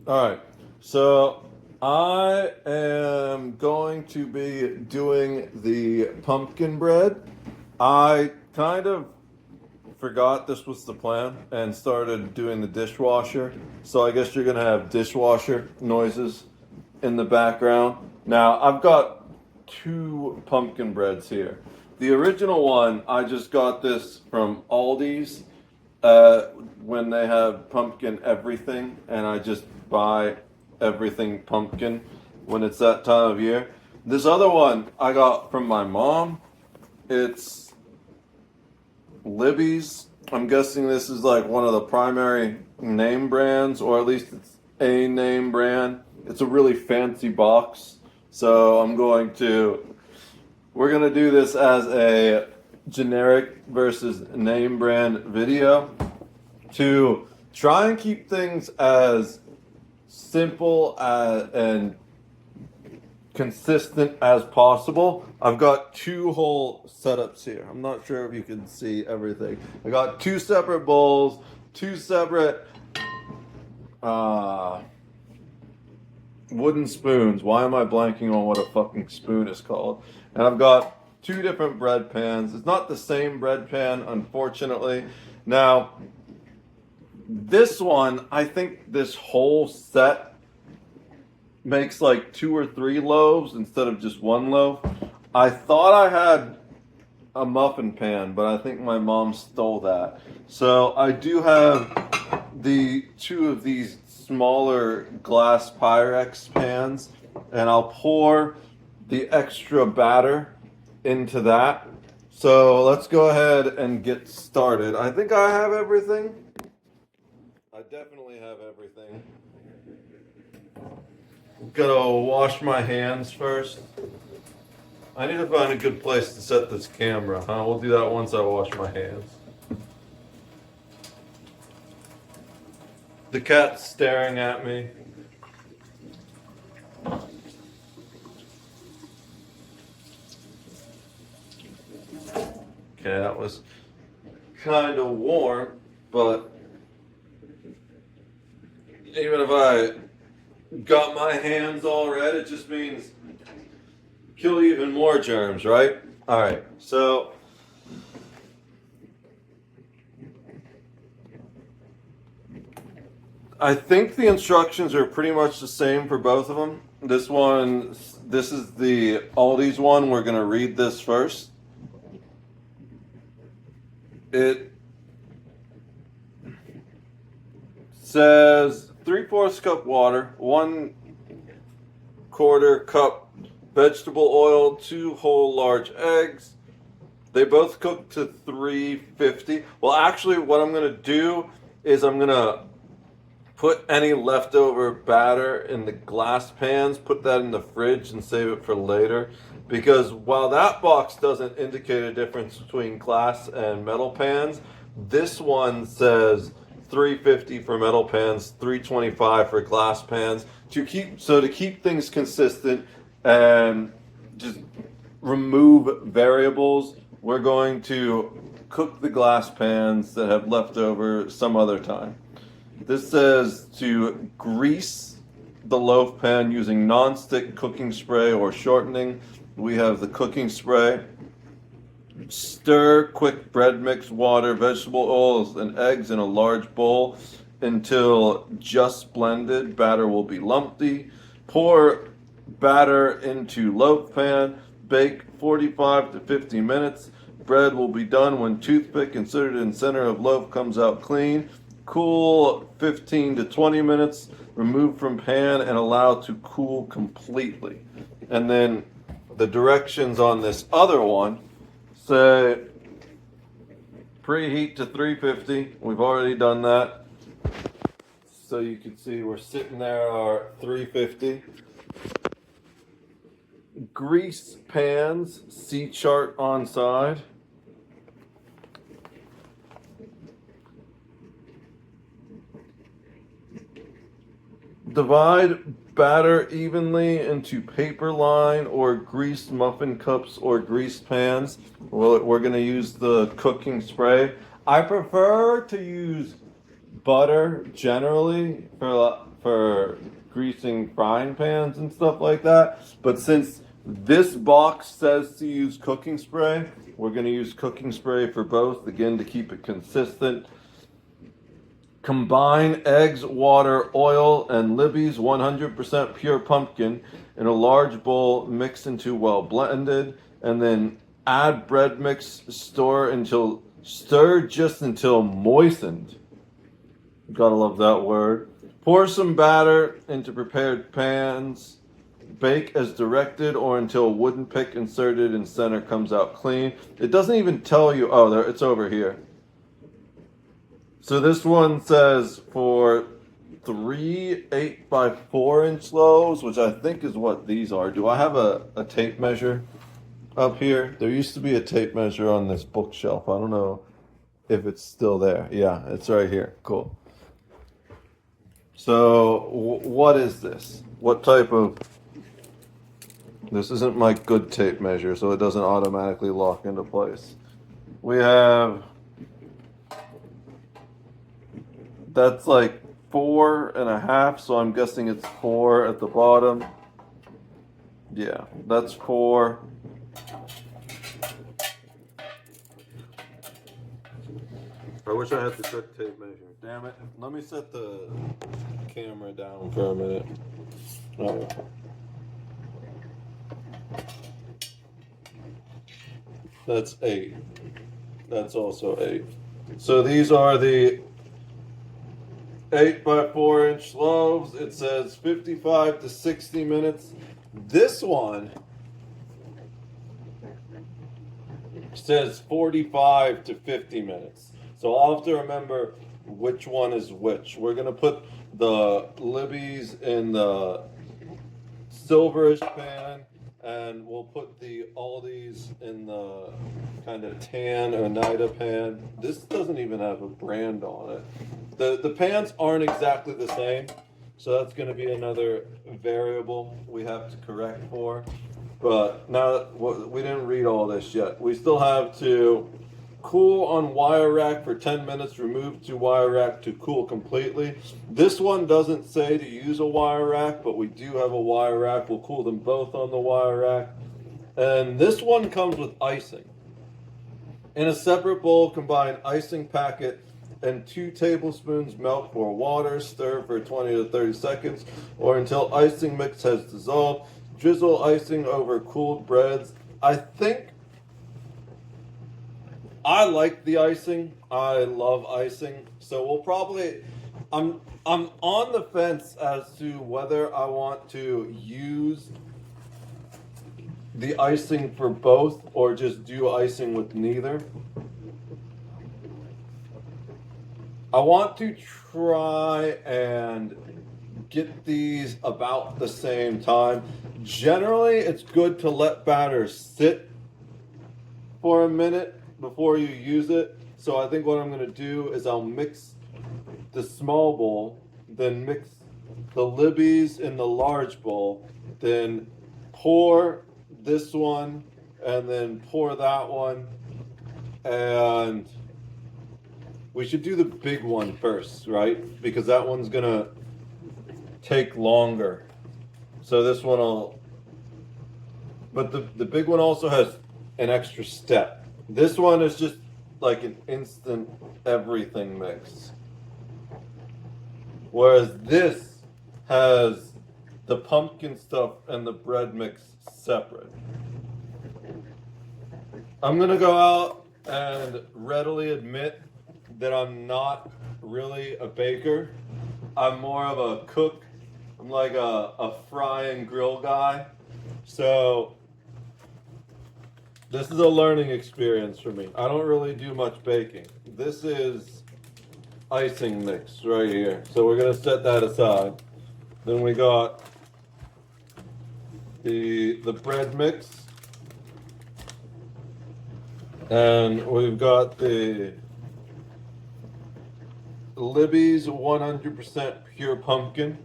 All right. So I am going to be doing the pumpkin bread. I kind of forgot this was the plan and started doing the dishwasher. So I guess you're going to have dishwasher noises in the background. Now, I've got two pumpkin breads here. The original one, I just got this from ALDI's uh, when they have pumpkin everything, and I just buy everything pumpkin when it's that time of year. This other one I got from my mom. It's Libby's. I'm guessing this is like one of the primary name brands, or at least it's a name brand. It's a really fancy box. So we're gonna do this as a generic versus name brand video to try and keep things as simple and consistent as possible. I've got two whole setups here. I'm not sure if you can see everything. I got two separate bowls, two separate wooden spoons. Why am I blanking on what a fucking spoon is called? And I've got two different bread pans. It's not the same bread pan, unfortunately. Now, this one, I think this whole set makes like two or three loaves instead of just one loaf. I thought I had a muffin pan, but I think my mom stole that. So I do have the two of these smaller glass Pyrex pans, and I'll pour the extra batter into that. So let's go ahead and get started. I think I have everything. I definitely have everything. Gotta wash my hands first. I need to find a good place to set this camera, huh? We'll do that once I wash my hands. The cat's staring at me. Okay, that was kind of warm, but even if I got my hands all red, it just means kill even more germs, right? All right, so I think the instructions are pretty much the same for both of them. This is the Aldi's one. We're gonna read this first. It says 3/4 cup water, 1/4 cup vegetable oil, 2 whole large eggs. They both cook to 350. Well, actually, what I'm going to do is I'm going to put any leftover batter in the glass pans, put that in the fridge and save it for later. Because while that box doesn't indicate a difference between glass and metal pans, this one says 350 for metal pans, 325 for glass pans. To keep things consistent and just remove variables, we're going to cook the glass pans that have left over some other time. This says to grease the loaf pan using non-stick cooking spray or shortening. We have the cooking spray. Stir quick bread mix, water, vegetable oils, and eggs in a large bowl until just blended. Batter will be lumpy. Pour batter into loaf pan. Bake 45 to 50 minutes. Bread will be done when toothpick inserted in center of loaf comes out clean. Cool 15 to 20 minutes. Remove from pan and allow to cool completely. And then the directions on this other one say preheat to 350. We've already done that. So you can see we're sitting there at our 350. Grease pans, see chart on side. Divide batter evenly into paper line or greased muffin cups or greased pans. Well, we're going to use the cooking spray. I prefer to use butter generally for greasing frying pans and stuff like that. But since this box says to use cooking spray, we're going to use cooking spray for both, again, to keep it consistent. Combine eggs, water, oil, and Libby's 100% pure pumpkin in a large bowl, mix into well blended, and then add bread mix, stir just until moistened. Gotta love that word. Pour some batter into prepared pans. Bake as directed or until a wooden pick inserted in center comes out clean. It doesn't even tell you. Oh, there, it's over here. So this one says for 3 8x4 loaves, which I think is what these are. Do I have a tape measure up here? There used to be a tape measure on this bookshelf. I don't know if it's still there. Yeah, it's right here. Cool. So what is this? What type of... This isn't my good tape measure, so it doesn't automatically lock into place. We have... That's like 4.5, so I'm guessing it's 4 at the bottom. Yeah, that's 4. I wish I had the correct tape measure. Damn it. Let me set the camera down for a minute. Oh. That's 8. That's also 8. So these are the 8x4 loaves. It says 55 to 60 minutes. This one says 45 to 50 minutes. So I'll have to remember which one is which. We're going to put the Libby's in the silverish pan, and we'll put the ALDI's in the kind of tan Oneida pan. This doesn't even have a brand on it. The pans aren't exactly the same, so that's going to be another variable we have to correct for. But now we didn't read all this yet. We still have to cool on wire rack for 10 minutes, remove to wire rack to cool completely. This one doesn't say to use a wire rack, but we do have a wire rack. We'll cool them both on the wire rack. And this one comes with icing. In a separate bowl, combine icing packet and 2 tablespoons milk or water. Stir for 20 to 30 seconds or until icing mix has dissolved. Drizzle icing over cooled breads. I like the icing. I love icing. So we'll probably... I'm on the fence as to whether I want to use the icing for both or just do icing with neither. I want to try and get these about the same time. Generally, it's good to let batter sit for a minute before you use it. So I think what I'm going to do is I'll mix the small bowl, then mix the Libby's in the large bowl, then pour this one, and then pour that one, and we should do the big one first, right? Because that one's gonna take longer. So this one will, but the big one also has an extra step. This one is just like an instant everything mix. Whereas this has the pumpkin stuff and the bread mix separate. I'm gonna go out and readily admit that I'm not really a baker. I'm more of a cook. I'm like a fry and grill guy. So this is a learning experience for me. I don't really do much baking. This is icing mix right here. So we're gonna set that aside. Then we got the bread mix. And we've got the Libby's 100% pure pumpkin.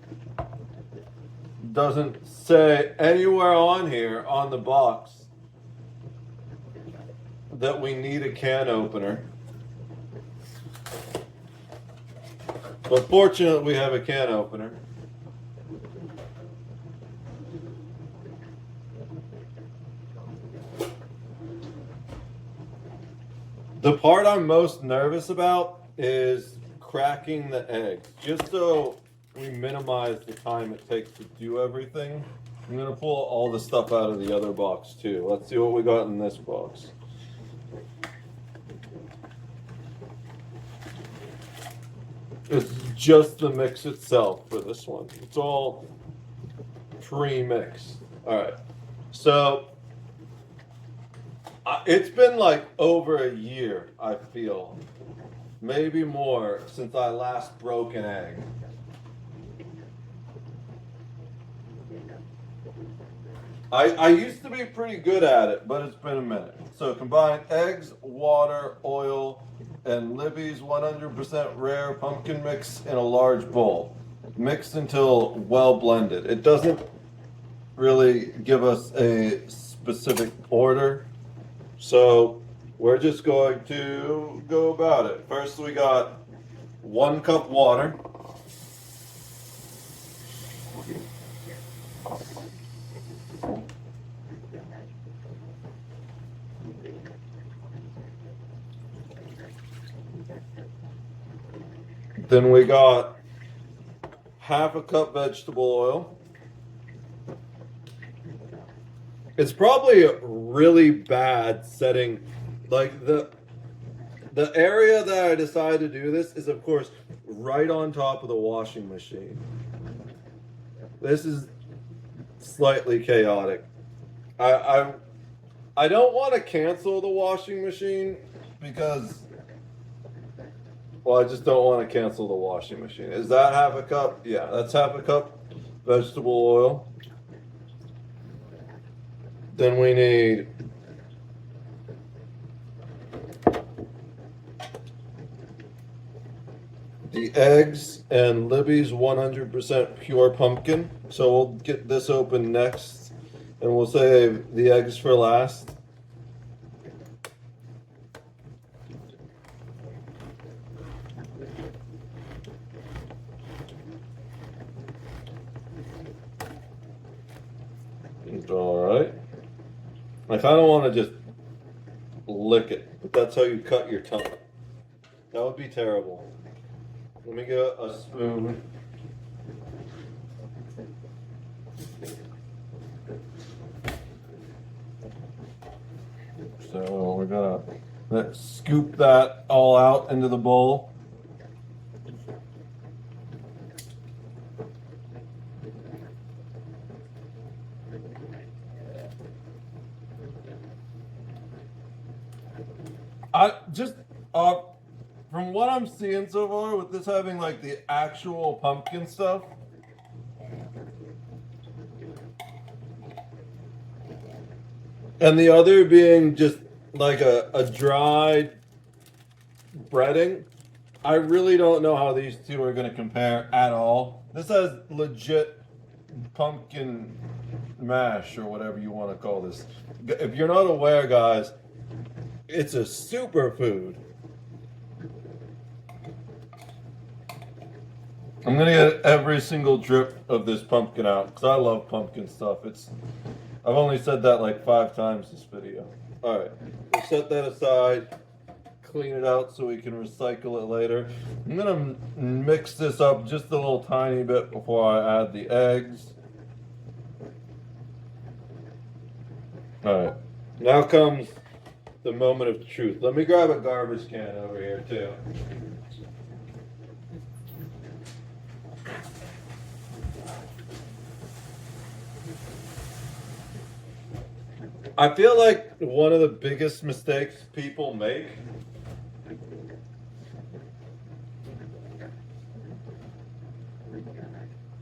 Doesn't say anywhere on here on the box that we need a can opener. But fortunately we have a can opener. The part I'm most nervous about is cracking the eggs, just so we minimize the time it takes to do everything. I'm gonna pull all the stuff out of the other box too. Let's see what we got in this box. It's just the mix itself for this one. It's all pre-mixed. All right, so it's been like over a year, I feel, maybe more, since I last broke an egg. I used to be pretty good at it, but it's been a minute. So combine eggs, water, oil, and Libby's 100% rare pumpkin mix in a large bowl. Mix until well blended. It doesn't really give us a specific order, so we're just going to go about it. First we got 1 cup water. Then we got 1/2 cup vegetable oil. It's probably really bad setting, like the area that I decided to do this is, of course, right on top of the washing machine. This is slightly chaotic. I don't want to cancel the washing machine because, well, I just don't want to cancel the washing machine. Is that 1/2 cup? Yeah, that's 1/2 cup vegetable oil. Then we need the eggs and Libby's 100% pure pumpkin. So we'll get this open next, and we'll save the eggs for last. All right. I kind of want to just lick it, but that's how you cut your tongue. That would be terrible. Let me get a spoon. So we're gonna scoop that all out into the bowl. From what I'm seeing so far, with this having like the actual pumpkin stuff, and the other being just like a dried breading, I really don't know how these two are going to compare at all. This has legit pumpkin mash, or whatever you want to call this. If you're not aware, guys, it's a superfood. I'm gonna get every single drip of this pumpkin out because I love pumpkin stuff. I've only said that like 5 times this video. All right, we'll set that aside, clean it out so we can recycle it later. I'm gonna mix this up just a little tiny bit before I add the eggs. All right, now comes the moment of truth. Let me grab a garbage can over here too. I feel like one of the biggest mistakes people make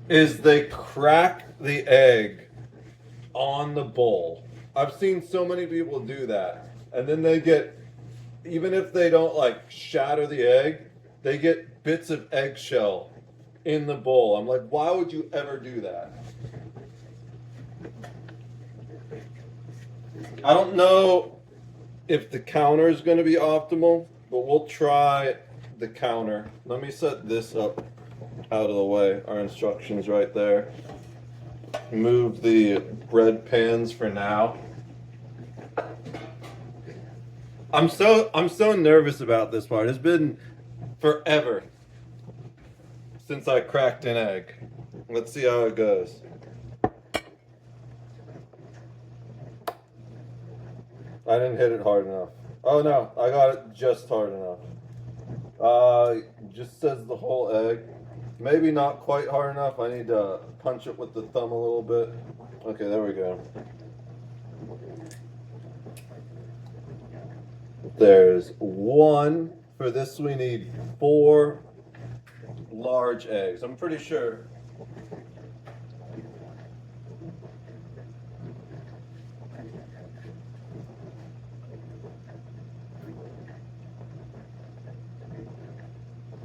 is they crack the egg on the bowl. I've seen so many people do that. And then they get, even if they don't like shatter the egg, they get bits of eggshell in the bowl. I'm like, why would you ever do that? I don't know if the counter is going to be optimal, but we'll try the counter. Let me set this up out of the way. Our instructions right there. Move the bread pans for now. I'm so nervous about this part. It's been forever since I cracked an egg. Let's see how it goes. I didn't hit it hard enough. Oh no, I got it just hard enough. Just says the whole egg. Maybe not quite hard enough. I need to punch it with the thumb a little bit. Okay, there we go. There's one. For this, we need 4 large eggs. I'm pretty sure.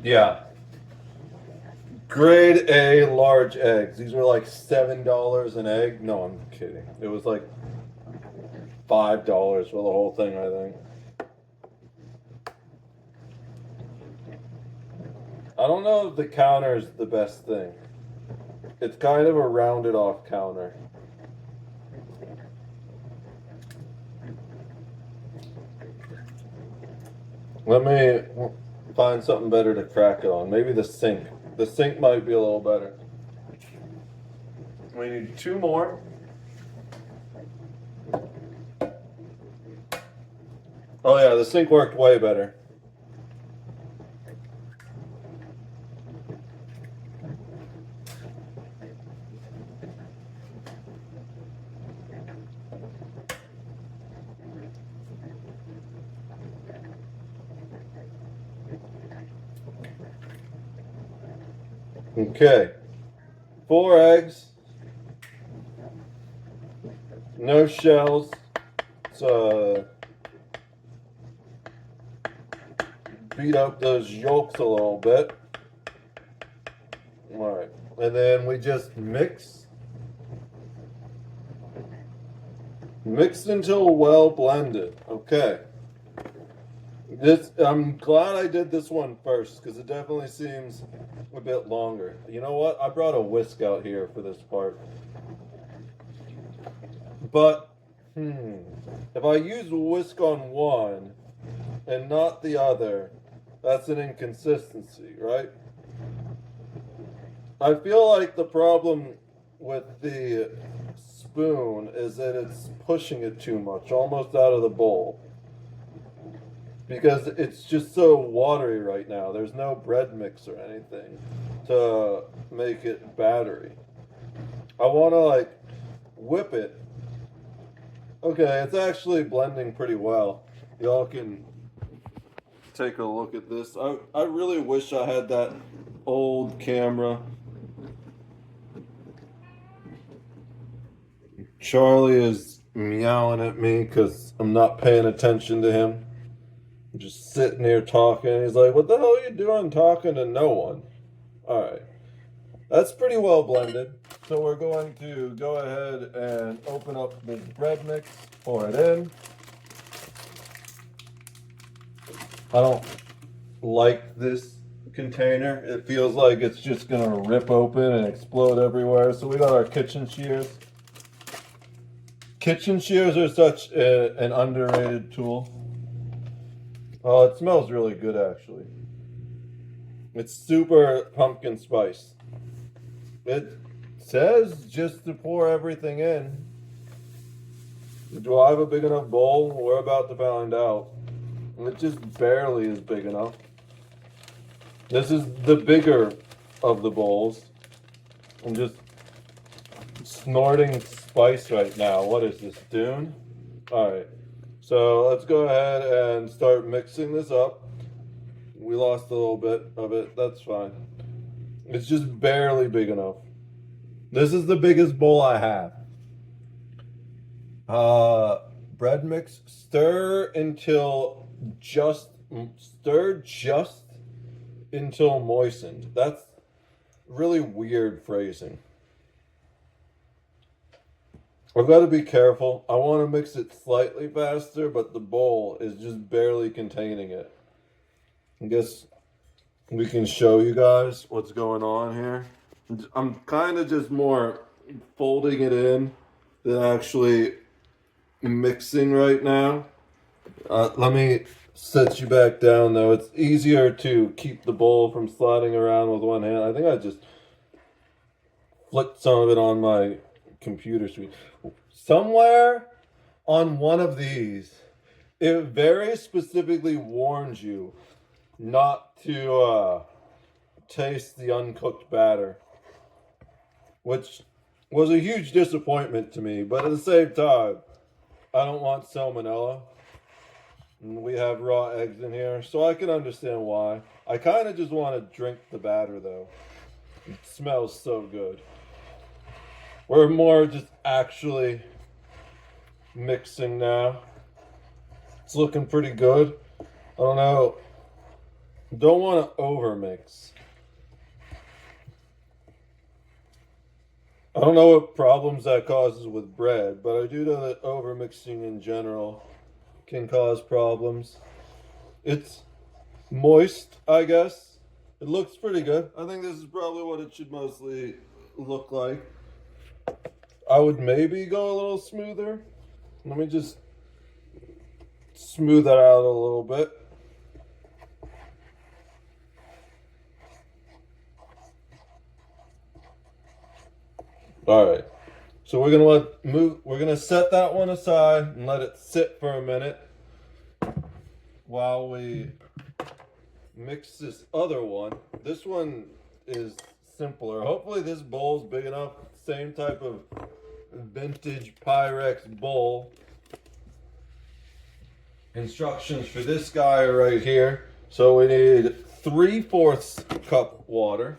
Yeah. Grade A large eggs. These were like $7 an egg. No, I'm kidding. It was like $5 for the whole thing, I think. I don't know if the counter is the best thing. It's kind of a rounded off counter. Let me find something better to crack it on. Maybe the sink. The sink might be a little better. We need 2 more. Oh yeah, the sink worked way better. Okay, 4 eggs, no shells. So beat up those yolks a little bit. All right, and then we just mix until well blended. Okay. I'm glad I did this one first because it definitely seems a bit longer. You know what? I brought a whisk out here for this part. But if I use whisk on one and not the other, that's an inconsistency, right? I feel like the problem with the spoon is that it's pushing it too much, almost out of the bowl. Because it's just so watery right now. There's no bread mix or anything to make it battery. I want to like whip it. Okay, it's actually blending pretty well. Y'all can take a look at this. I really wish I had that old camera. Charlie is meowing at me because I'm not paying attention to him. Just sitting here talking. He's like, what the hell are you doing talking to no one? All right. That's pretty well blended. So we're going to go ahead and open up this bread mix, pour it in. I don't like this container. It feels like it's just going to rip open and explode everywhere. So we got our kitchen shears. Kitchen shears are such an underrated tool. Oh, it smells really good, actually. It's super pumpkin spice. It says just to pour everything in. Do I have a big enough bowl? We're about to find out. It just barely is big enough. This is the bigger of the bowls. I'm just snorting spice right now. What is this, Dune? All right. So let's go ahead and start mixing this up. We lost a little bit of it. That's fine. It's just barely big enough. This is the biggest bowl I have. Bread mix. Stir just until moistened. That's really weird phrasing. I've got to be careful. I want to mix it slightly faster, but the bowl is just barely containing it. I guess we can show you guys what's going on here. I'm kind of just more folding it in than actually mixing right now. Let me set you back down though. It's easier to keep the bowl from sliding around with one hand. I think I just flicked some of it on my computer screen. Somewhere on one of these, it very specifically warns you not to taste the uncooked batter, which was a huge disappointment to me. But at the same time, I don't want salmonella. And we have raw eggs in here, so I can understand why. I kind of just want to drink the batter, though. It smells so good. We're more just actually mixing now. It's looking pretty good. I don't know. Don't want to over mix. I don't know what problems that causes with bread, but I do know that over mixing in general can cause problems. It's moist, I guess. It looks pretty good. I think this is probably what it should mostly look like. I would maybe go a little smoother. Let me just smooth that out a little bit. All right. So we're gonna set that one aside and let it sit for a minute while we mix this other one. This one is simpler. Hopefully this bowl's big enough. Same type of vintage Pyrex bowl. Instructions for this guy are right here. So we need 3/4 cup water.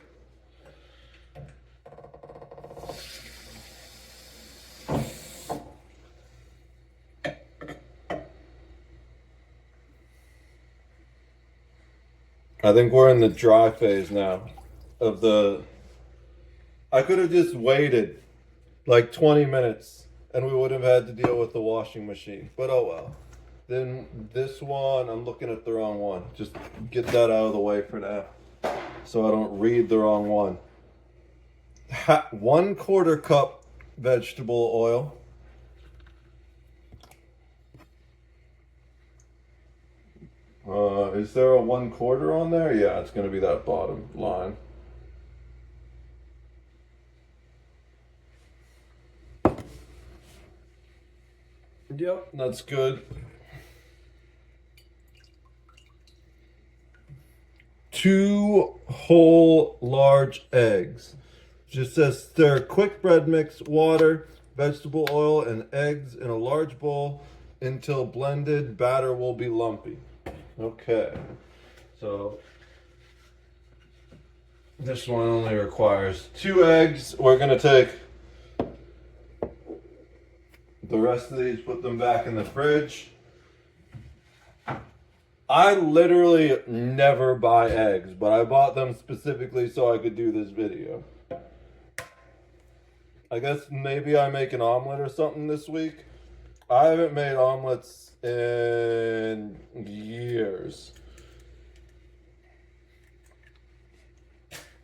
I think we're in the dry phase now of the... I could have just waited like 20 minutes and we would have had to deal with the washing machine. But oh well. Then this one, I'm looking at the wrong one. Just get that out of the way for now so I don't read the wrong one. 1/4 cup vegetable oil. Is there a 1/4 on there? Yeah, it's going to be that bottom line. Yep, that's good. 2 whole large eggs. Just says stir quick bread mix, water, vegetable oil, and eggs in a large bowl until blended. Batter will be lumpy. Okay, so this one only requires 2 eggs. We're gonna take the rest of these, put them back in the fridge. I literally never buy eggs, but I bought them specifically so I could do this video. I guess maybe I make an omelet or something this week. I haven't made omelets in years.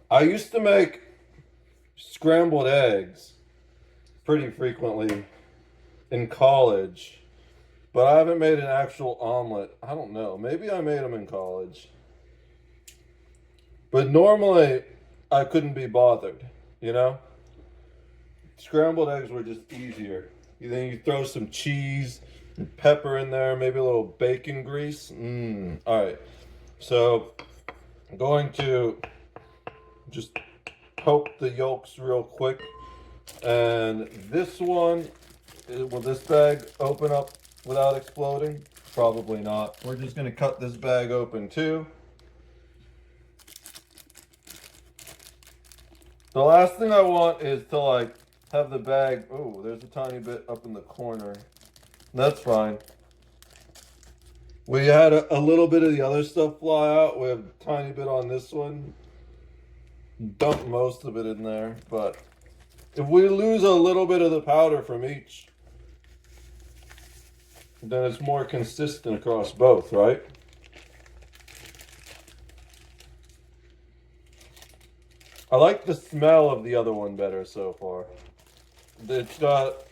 I used to make scrambled eggs pretty frequently in college, but I haven't made an actual omelet. I don't know. Maybe I made them in college. But normally I couldn't be bothered, you know? Scrambled eggs were just easier. Then you throw some cheese and pepper in there, maybe a little bacon grease. All right. So I'm going to just poke the yolks real quick. And this one, will this bag open up without exploding? Probably not. We're just going to cut this bag open too. The last thing I want is to like have the bag, oh, there's a tiny bit up in the corner. That's fine. We had a little bit of the other stuff fly out. We have a tiny bit on this one. Dump most of it in there, but if we lose a little bit of the powder from each, then it's more consistent across both, right? I like the smell of the other one better so far. It's got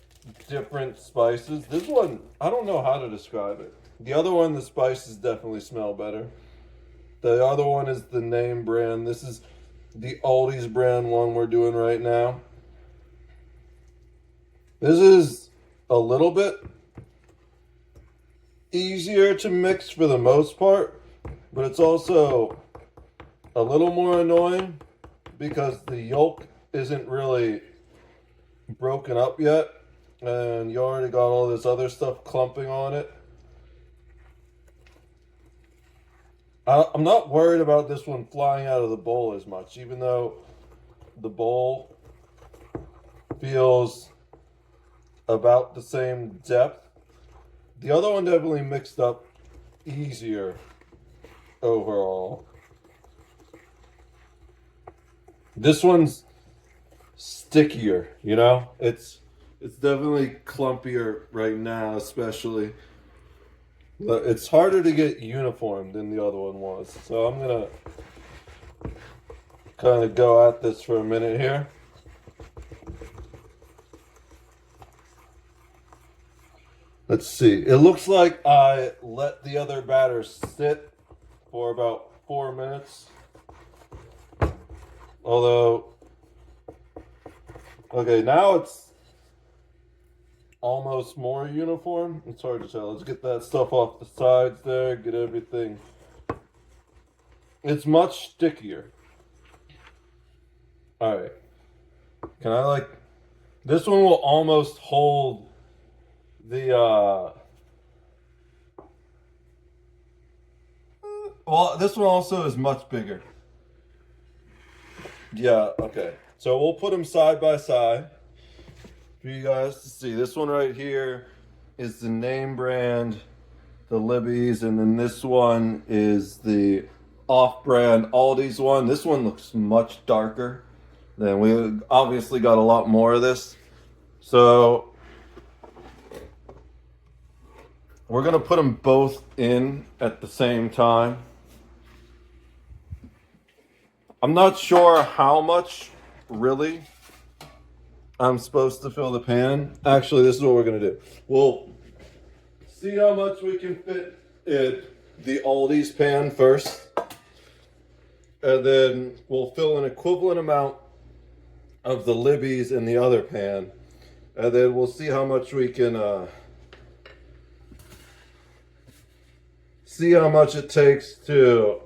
different spices. This one, I don't know how to describe it. The other one, the spices definitely smell better. The other one is the name brand. This is the ALDI's brand one we're doing right now. This is a little bit easier to mix for the most part, but it's also a little more annoying because the yolk isn't really broken up yet, and you already got all this other stuff clumping on it. I'm not worried about this one flying out of the bowl as much, even though the bowl feels about the same depth. The other one definitely mixed up easier overall. This one's stickier, you know? It's definitely clumpier right now, especially. It's harder to get uniform than the other one was. So I'm gonna kind of go at this for a minute here. Let's see. It looks like I let the other batter sit for about 4 minutes. Although, okay, now it's almost more uniform. It's hard to tell. Let's get that stuff off the sides there, get everything. It's much stickier. All right. Can I this one will almost hold the, well, this one also is much bigger. Yeah, okay. So we'll put them side by side for you guys to see. This one right here is the name brand, the Libby's, and then this one is the off-brand ALDI's one. This one looks much darker. Then we obviously got a lot more of this. So we're gonna put them both in at the same time. I'm not sure how much really I'm supposed to fill the pan. Actually, this is what we're gonna do. We'll see how much we can fit in the ALDI's pan first, and then we'll fill an equivalent amount of the Libby's in the other pan, and then we'll see how much we can see how much it takes to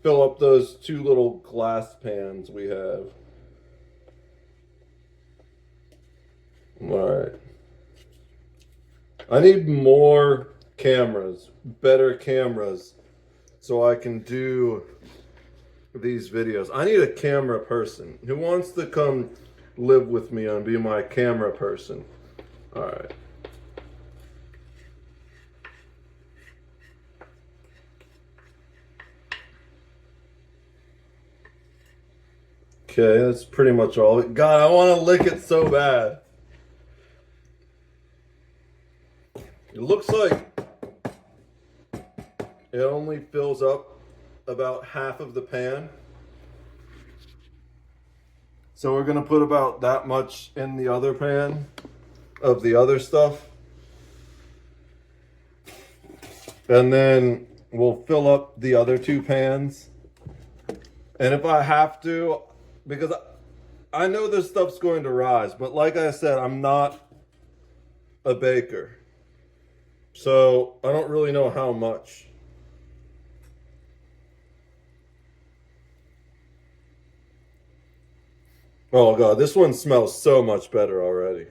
fill up those two little glass pans we have. All right. I need more cameras, better cameras, so I can do these videos. I need a camera person who wants to come live with me and be my camera person. All right. Okay, that's pretty much all. God, I want to lick it so bad. It looks like it only fills up about half of the pan. So we're going to put about that much in the other pan of the other stuff. And then we'll fill up the other two pans. And if I have to, because I know this stuff's going to rise, but like I said, I'm not a baker. So I don't really know how much. Oh God, this one smells so much better already.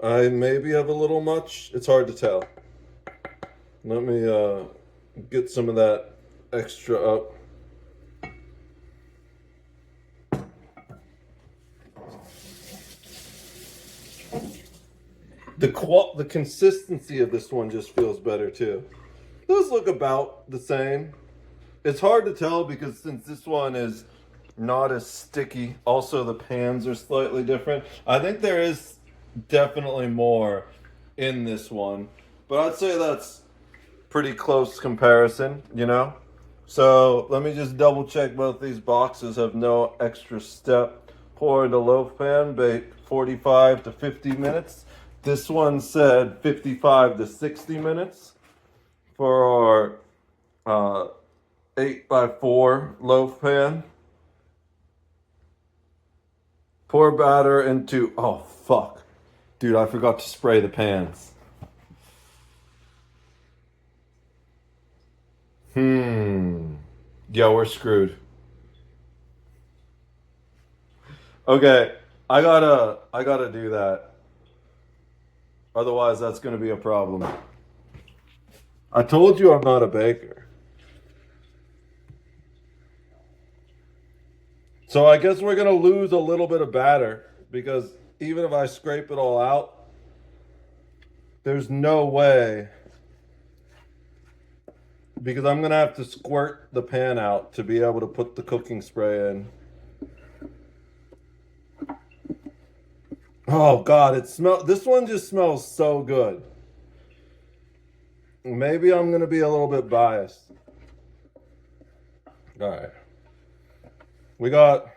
I maybe have a little much. It's hard to tell. Let me get some of that extra up. The consistency of this one just feels better too. Those look about the same. It's hard to tell because since this one is not as sticky, also the pans are slightly different. I think there is definitely more in this one, but I'd say that's pretty close comparison, you know? So let me just double check both these boxes have no extra step. Pour into loaf pan, bake 45 to 50 minutes. This one said 55 to 60 minutes for our 8x4 loaf pan. Pour batter into, oh fuck. Dude, I forgot to spray the pans. Yeah, we're screwed. Okay, I gotta do that. Otherwise, that's gonna be a problem. I told you I'm not a baker. So I guess we're gonna lose a little bit of batter because even if I scrape it all out, there's no way, because I'm gonna have to squirt the pan out to be able to put the cooking spray in. Oh God, this one just smells so good. Maybe I'm gonna be a little bit biased. All right. We got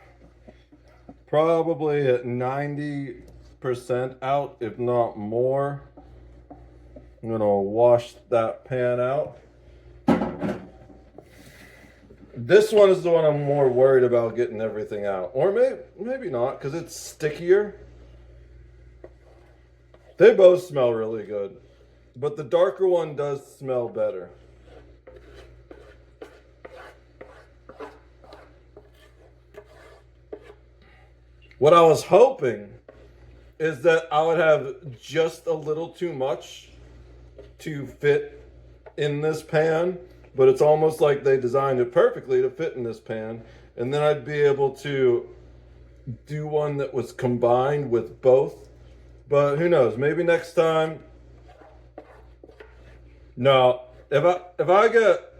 probably at 90% out, if not more. I'm gonna wash that pan out. This one is the one I'm more worried about getting everything out. Or maybe not, because it's stickier. They both smell really good, but the darker one does smell better. What I was hoping is that I would have just a little too much to fit in this pan, but it's almost like they designed it perfectly to fit in this pan, and then I'd be able to do one that was combined with both. But who knows? Maybe next time. No, if I get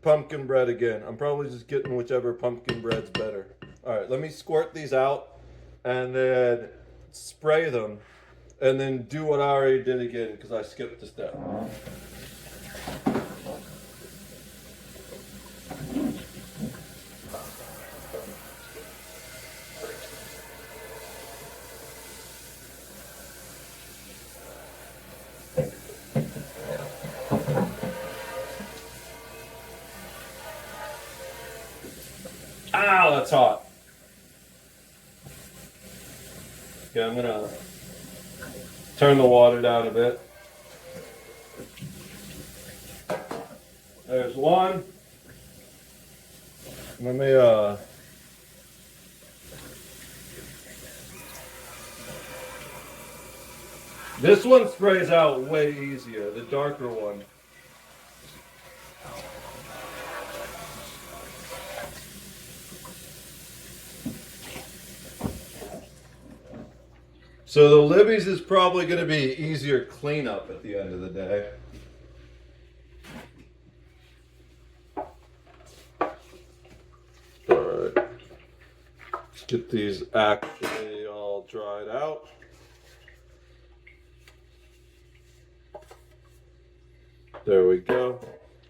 pumpkin bread again, I'm probably just getting whichever pumpkin bread's better. All right, let me squirt these out and then spray them and then do what I already did again because I skipped a step. Ow, that's hot. Okay, I'm gonna turn the water down a bit. There's one. Let me this one sprays out way easier, the darker one. So the Libby's is probably going to be easier cleanup at the end of the day. Alright. Let's get these actually all dried out. There we go.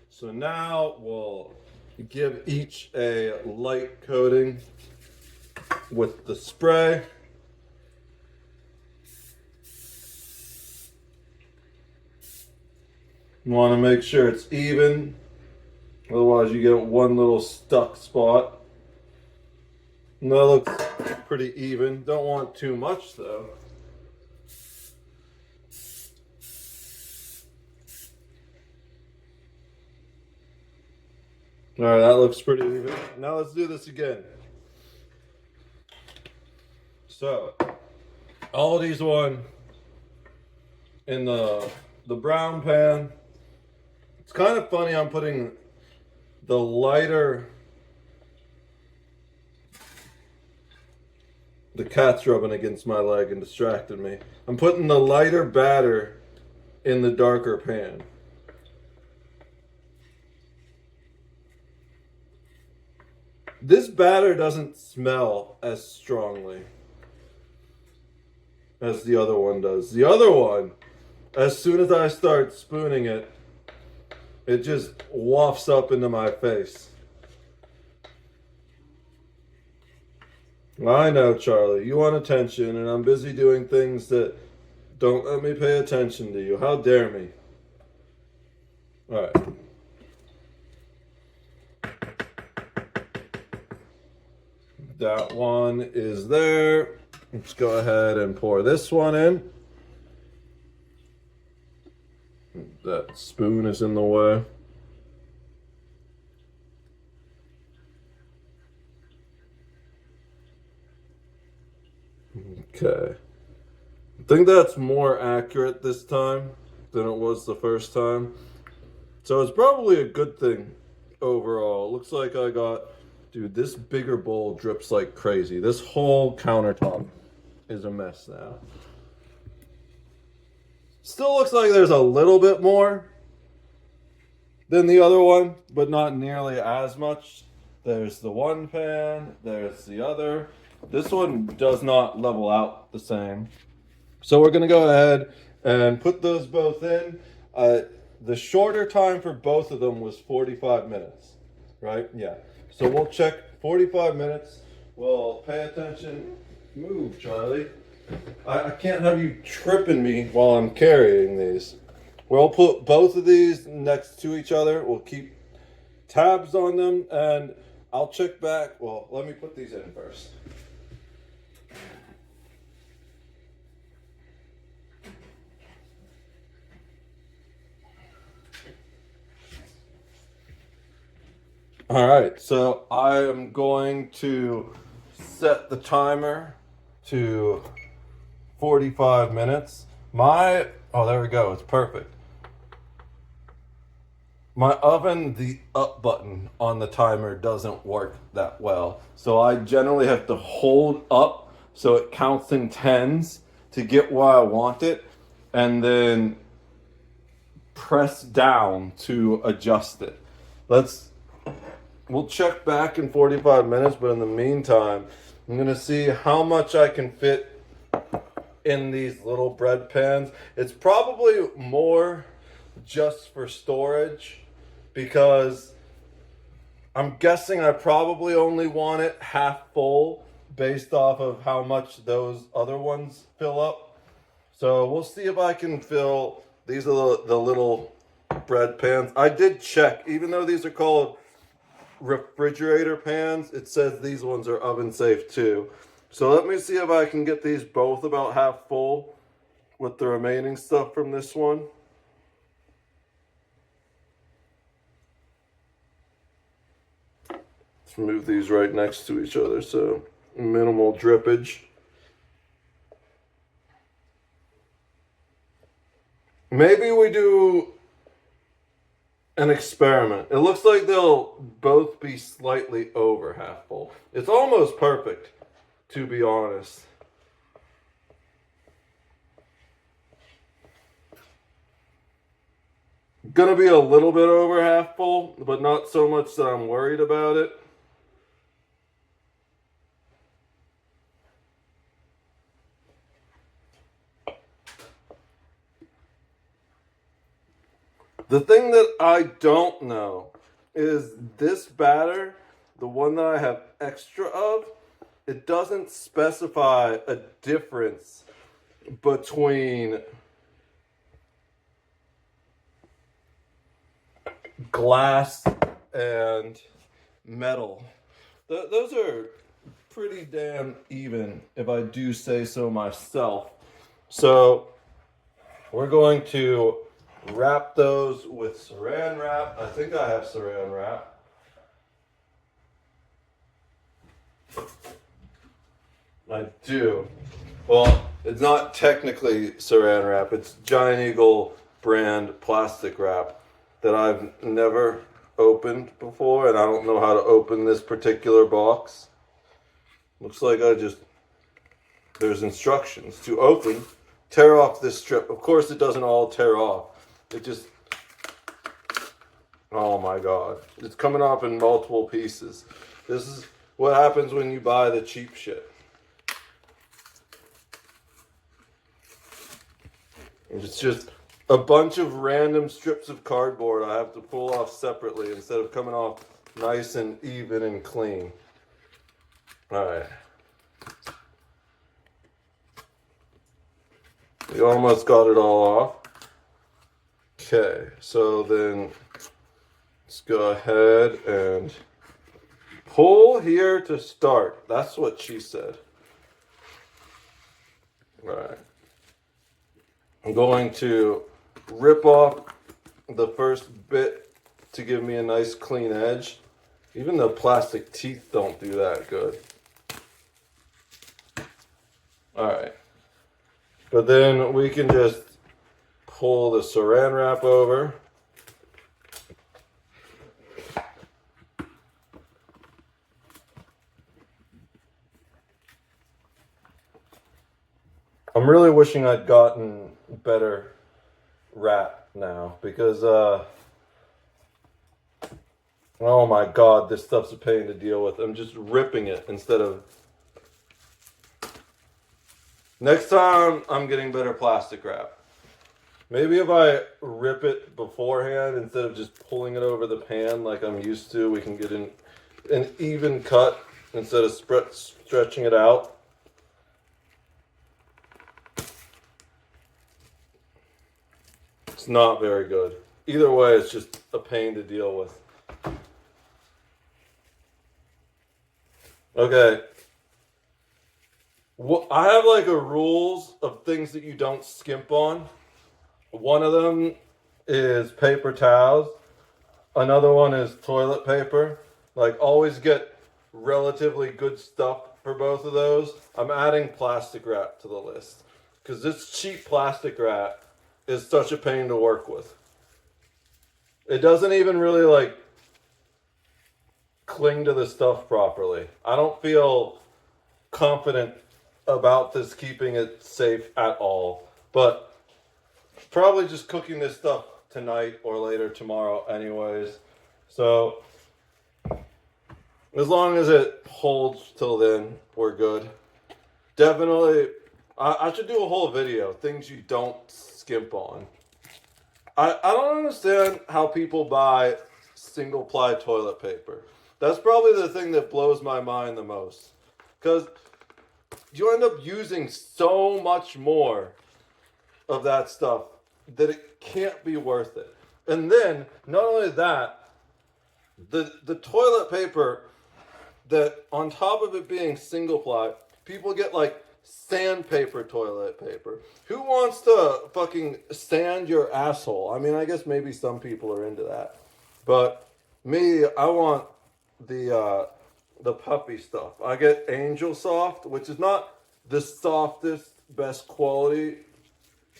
So now we'll give each a light coating with the spray. You want to make sure it's even, otherwise you get one little stuck spot. And that looks pretty even. Don't want too much though. All right, that looks pretty even. Now let's do this again. So, ALDI's one in the brown pan. It's kind of funny I'm putting the lighter, the cat's rubbing against my leg and distracted me. I'm putting the lighter batter in the darker pan. This batter doesn't smell as strongly as the other one does. The other one, as soon as I start spooning it, it just wafts up into my face. I know, Charlie, you want attention, and I'm busy doing things that Don't let me pay attention to you. How dare me? All right. That one is there. Let's go ahead and pour this one in. That spoon is in the way. Okay. I think that's more accurate this time than it was the first time. So it's probably a good thing overall. Looks like I got, dude, this bigger bowl drips like crazy. This whole countertop is a mess now. Still looks like there's a little bit more than the other one, but not nearly as much. There's the one pan, there's the other. This one does not level out the same. So we're gonna go ahead and put those both in. The shorter time for both of them was 45 minutes, right? Yeah. So we'll check 45 minutes. We'll pay attention. Move, Charlie. I can't have you tripping me while I'm carrying these. We'll put both of these next to each other. We'll keep tabs on them, and I'll check back. Well, let me put these in first. All right, so I am going to set the timer to 45 minutes. Oh, there we go, it's perfect. My oven, the up button on the timer doesn't work that well. So I generally have to hold up so it counts in tens to get where I want it, and then press down to adjust it. We'll check back in 45 minutes, but in the meantime, I'm gonna see how much I can fit in these little bread pans. It's probably more just for storage because I'm guessing I probably only want it half full based off of how much those other ones fill up. So we'll see if I can fill, these are the little bread pans. I did check, even though these are called refrigerator pans, it says these ones are oven safe too. So let me see if I can get these both about half full with the remaining stuff from this one. Let's move these right next to each other so minimal drippage. Maybe we do an experiment. It looks like they'll both be slightly over half full. It's almost perfect, to be honest. Gonna be a little bit over half full, but not so much that I'm worried about it. The thing that I don't know is this batter, the one that I have extra of, it doesn't specify a difference between glass and metal. Those are pretty damn even, if I do say so myself. So we're going to wrap those with saran wrap. I think I have saran wrap. I do. Well, it's not technically saran wrap. It's Giant Eagle brand plastic wrap that I've never opened before, and I don't know how to open this particular box. Looks like there's instructions to open. Tear off this strip. Of course it doesn't all tear off. It just, oh my God. It's coming off in multiple pieces. This is what happens when you buy the cheap shit. It's just a bunch of random strips of cardboard I have to pull off separately instead of coming off nice and even and clean. All right. You almost got it all off. Okay, so then let's go ahead and pull here to start. That's what she said. All right. I'm going to rip off the first bit to give me a nice clean edge. Even the plastic teeth don't do that good. All right. But then we can just pull the saran wrap over. I'm really wishing I'd gotten better wrap now because, oh my God, this stuff's a pain to deal with. I'm just ripping it instead of... Next time, I'm getting better plastic wrap. Maybe if I rip it beforehand instead of just pulling it over the pan like I'm used to, we can get an even cut instead of stretching it out. It's not very good. Either way, it's just a pain to deal with. Okay. Well, I have like a rules of things that you don't skimp on. One of them is paper towels. Another one is toilet paper. Like, always get relatively good stuff for both of those. I'm adding plastic wrap to the list because this cheap plastic wrap is such a pain to work with. It doesn't even really like cling to the stuff properly. I don't feel confident about this keeping it safe at all. But probably just cooking this stuff tonight or later tomorrow anyways. So as long as it holds till then, we're good. Definitely, I should do a whole video, things you don't skimp on. I don't understand how people buy single ply toilet paper. That's probably the thing that blows my mind the most. Because you end up using so much more of that stuff that it can't be worth it. And then, not only that, the toilet paper, that on top of it being single ply, people get like sandpaper toilet paper. Who wants to fucking sand your asshole? I mean, I guess maybe some people are into that. But me, I want the puppy stuff. I get Angel Soft, which is not the softest, best quality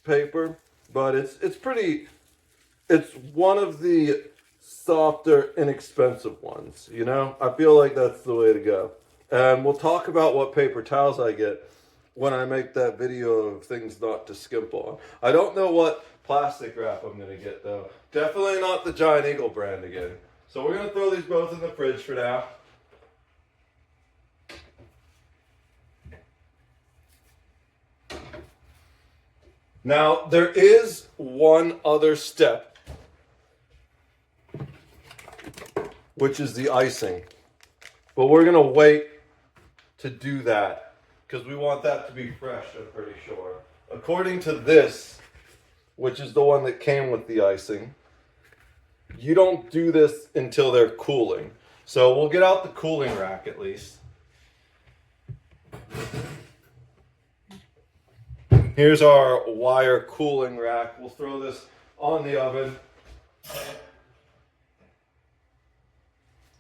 paper, but it's pretty, it's one of the softer, inexpensive ones, you know? I feel like that's the way to go. And we'll talk about what paper towels I get when I make that video of things not to skimp on. I don't know what plastic wrap I'm going to get, though. Definitely not the Giant Eagle brand again. So we're going to throw these both in the fridge for now. Now, there is one other step, which is the icing. But we're going to wait to do that because we want that to be fresh, I'm pretty sure. According to this, which is the one that came with the icing, you don't do this until they're cooling. So we'll get out the cooling rack at least. Here's our wire cooling rack. We'll throw this on the oven.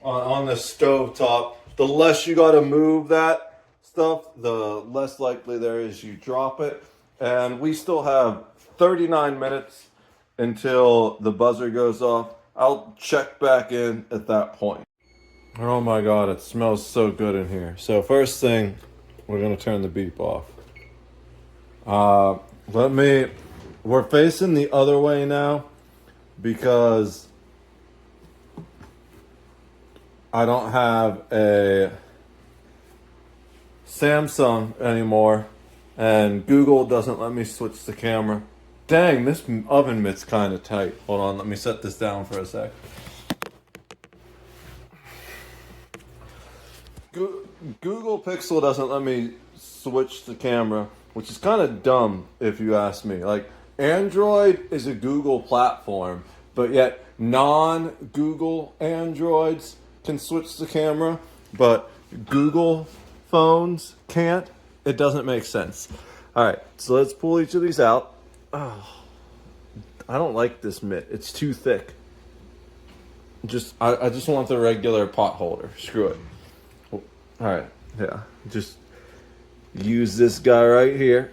On the stove top. The less you got to move that stuff, the less likely there is you drop it. And we still have 39 minutes until the buzzer goes off. I'll check back in at that point. Oh my God, it smells so good in here. So first thing, we're going to turn the beep off. We're facing the other way now because I don't have a Samsung anymore and Google doesn't let me switch the camera. Dang, this oven mitt's kind of tight. Hold on, let me set this down for a sec. Google Pixel doesn't let me switch the camera which is kind of dumb if you ask me. Like, Android is a Google platform, but yet non-Google Androids can switch the camera, but Google phones can't. It doesn't make sense. All right, so let's pull each of these out. Oh, I don't like this mitt. It's too thick. I just want the regular pot holder. Screw it. All right, yeah. Just use this guy right here.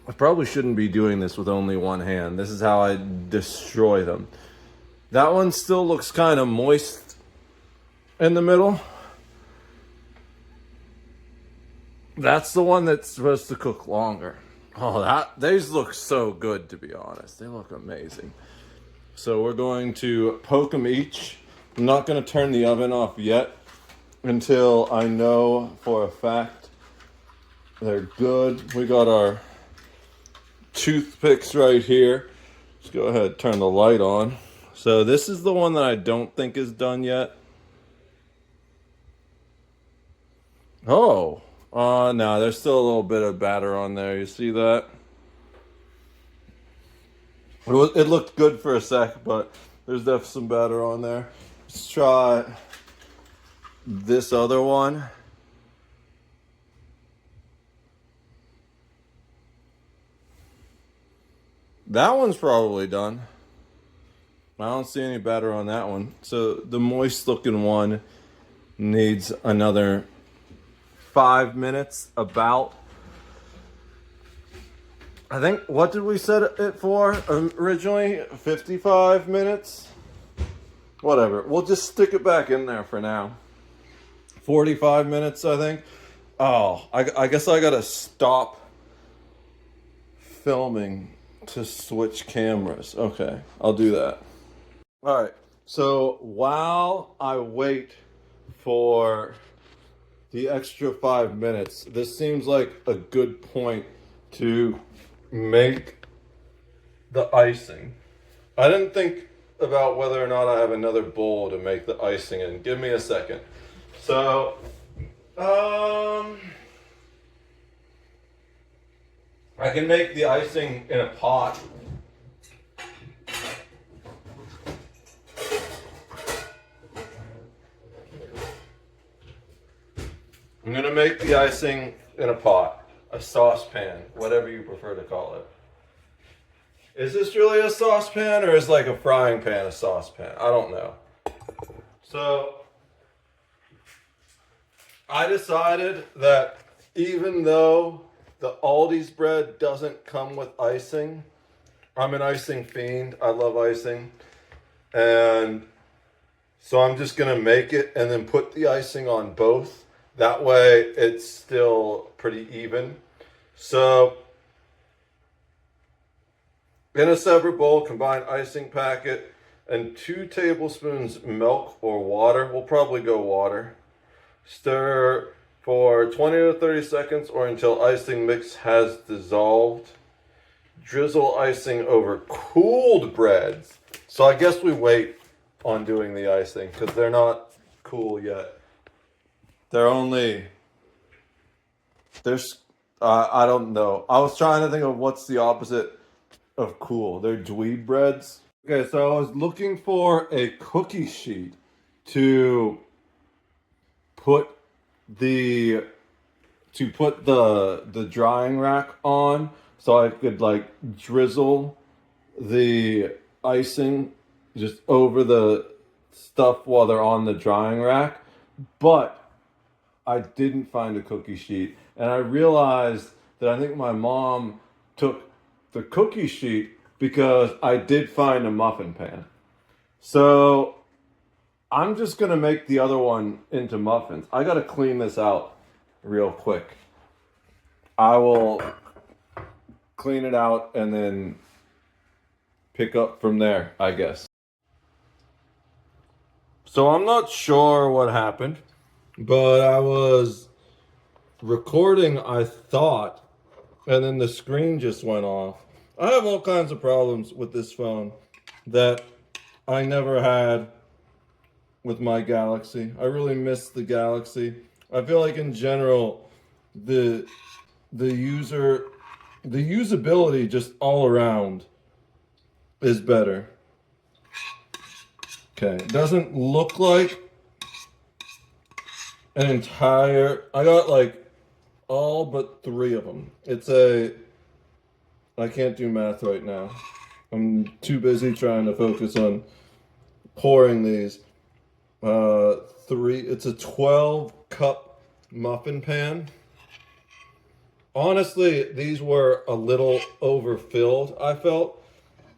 I probably shouldn't be doing this with only one hand. This is how I destroy them. That one still looks kind of moist in the middle. That's the one that's supposed to cook longer. Oh, these look so good, to be honest. They look amazing. So we're going to poke them each. I'm not going to turn the oven off yet until I know for a fact they're good. We got our toothpicks right here. Let's go ahead, turn the light on. So this is the one that I don't think is done yet. Oh, no, there's still a little bit of batter on there. You see that? It looked good for a sec, but there's definitely some batter on there. Let's try this other one. That one's probably done. I don't see any batter on that one. So the moist looking one needs another 5 minutes about. I think, what did we set it for originally? 55 minutes? Whatever. We'll just stick it back in there for now. 45 minutes, I think. Oh, I guess I gotta stop filming to switch cameras. Okay, I'll do that. All right, so while I wait for the extra 5 minutes, this seems like a good point to make the icing. I didn't think about whether or not I have another bowl to make the icing in. Give me a second. So, I can make the icing in a pot. I'm gonna make the icing in a pot, a saucepan, whatever you prefer to call it. Is this really a saucepan, or is like a frying pan a saucepan? I don't know. So I decided that even though the Aldi's bread doesn't come with icing, I'm an icing fiend. I love icing. And so I'm just gonna make it and then put the icing on both. That way it's still pretty even. So in a separate bowl, combine icing packet and 2 tablespoons milk or water. We'll probably go water. Stir for 20 to 30 seconds or until icing mix has dissolved. Drizzle icing over cooled breads. So I guess we wait on doing the icing because they're not cool yet. They're I don't know. I was trying to think of what's the opposite of cool. They're dweeb breads. Okay, so I was looking for a cookie sheet to put the drying rack on so I could like drizzle the icing just over the stuff while they're on the drying rack. But I didn't find a cookie sheet, and I realized that I think my mom took the cookie sheet because I did find a muffin pan. So I'm just gonna make the other one into muffins. I gotta clean this out real quick. I will clean it out and then pick up from there, I guess. So I'm not sure what happened, but I was recording, I thought, and then the screen just went off. I have all kinds of problems with this phone that I never had with my Galaxy. I really miss the Galaxy. I feel like in general, the user the usability just all around is better. Okay, it doesn't look like an entire, I got like all but 3 of them. I can't do math right now. I'm too busy trying to focus on pouring these. It's a 12 cup muffin pan. Honestly, these were a little overfilled, I felt.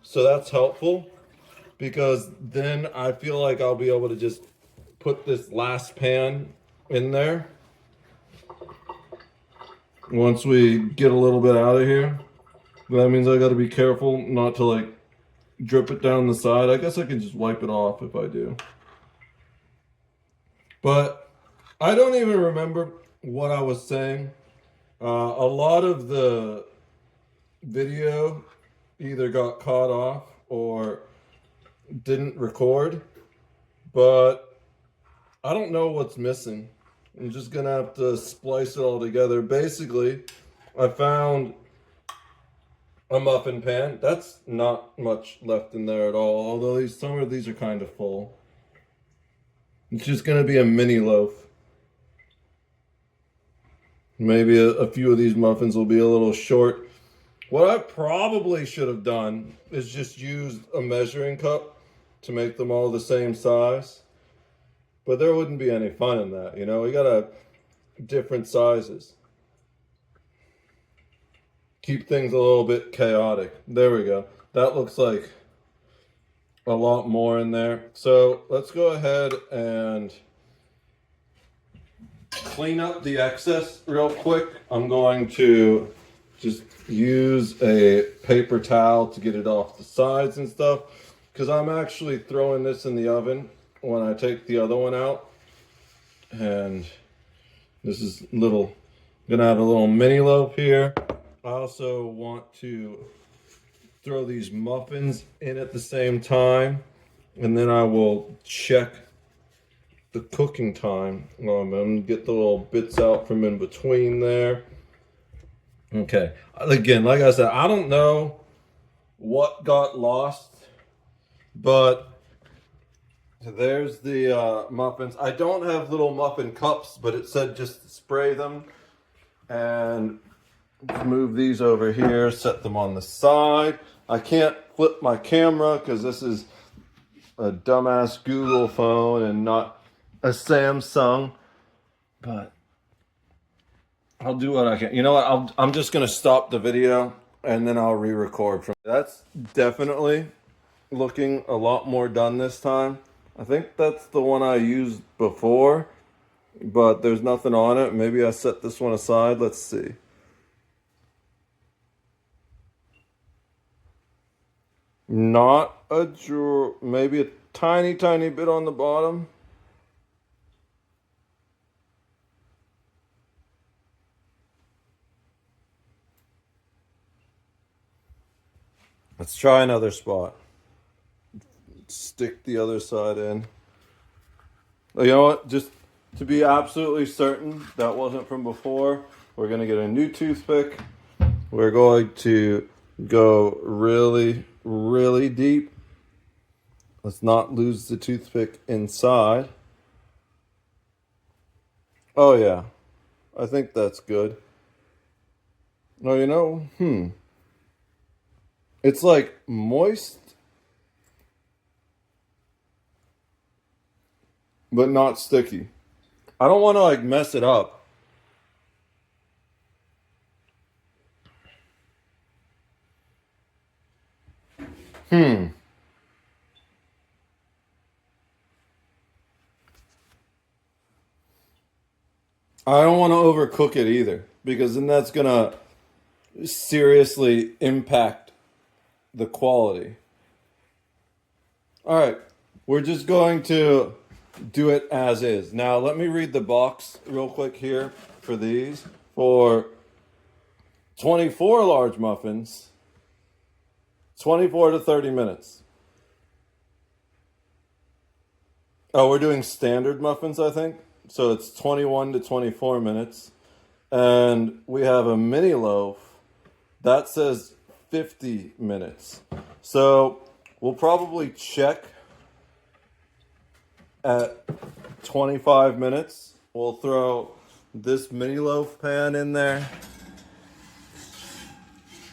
So that's helpful because then I feel like I'll be able to just put this last pan in there once we get a little bit out of here. That means I got to be careful not to like drip it down the side. I guess I can just wipe it off if I do. But I don't even remember what I was saying. A lot of the video either got cut off or didn't record, but I don't know what's missing. I'm just gonna have to splice it all together. Basically, I found a muffin pan. That's not much left in there at all, although some of these are kind of full. It's just gonna be a mini loaf. Maybe a few of these muffins will be a little short. What I probably should have done is just used a measuring cup to make them all the same size. But there wouldn't be any fun in that, you know? We gotta different sizes. Keep things a little bit chaotic. There we go. That looks like a lot more in there. So let's go ahead and clean up the excess real quick. I'm going to just use a paper towel to get it off the sides and stuff, because I'm actually throwing this in the oven when I take the other one out. And this is gonna have a little mini loaf here. I also want to throw these muffins in at the same time, and then I will check the cooking time. I'm gonna get the little bits out from in between there. Okay, again, like I said, I don't know what got lost, but there's the muffins. I don't have little muffin cups, but it said just to spray them. And move these over here, set them on the side. I can't flip my camera because this is a dumbass Google phone and not a Samsung, but I'll do what I can. You know what? I'm just gonna stop the video and then I'll re-record from. That's definitely looking a lot more done this time. I think that's the one I used before, but there's nothing on it. Maybe I set this one aside. Let's see. Not a drawer, maybe a tiny bit on the bottom. Let's try another spot. Stick the other side in. You know what? Just to be absolutely certain that wasn't from before, we're going to get a new toothpick. We're going to go really deep. Let's not lose the toothpick inside. Oh yeah, I think that's good. No, you know, it's like moist, but not sticky. I don't want to like mess it up. I don't want to overcook it either, because then that's gonna seriously impact the quality. All right, we're just going to do it as is. Now, let me read the box real quick here for these. For 24 large muffins, 24 to 30 minutes. Oh, we're doing standard muffins, I think. So it's 21 to 24 minutes. And we have a mini loaf That says 50 minutes. So we'll probably check at 25 minutes. We'll throw this mini loaf pan in there.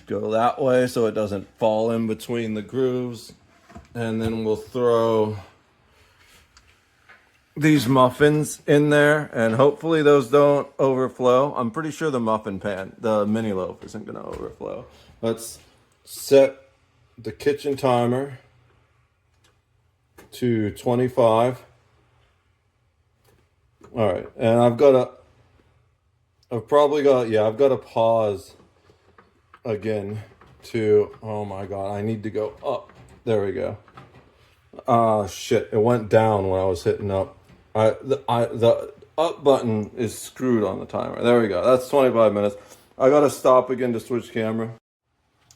Go that way so it doesn't fall in between the grooves. And then we'll throw these muffins in there, and hopefully those don't overflow. I'm pretty sure the muffin pan, the mini loaf, isn't going to overflow. Let's set the kitchen timer to 25. All right, and I've got to pause again to, oh my God, I need to go up. There we go. Shit, it went down when I was hitting up. The up button is screwed on the timer. There we go. That's 25 minutes. I gotta stop again to switch camera.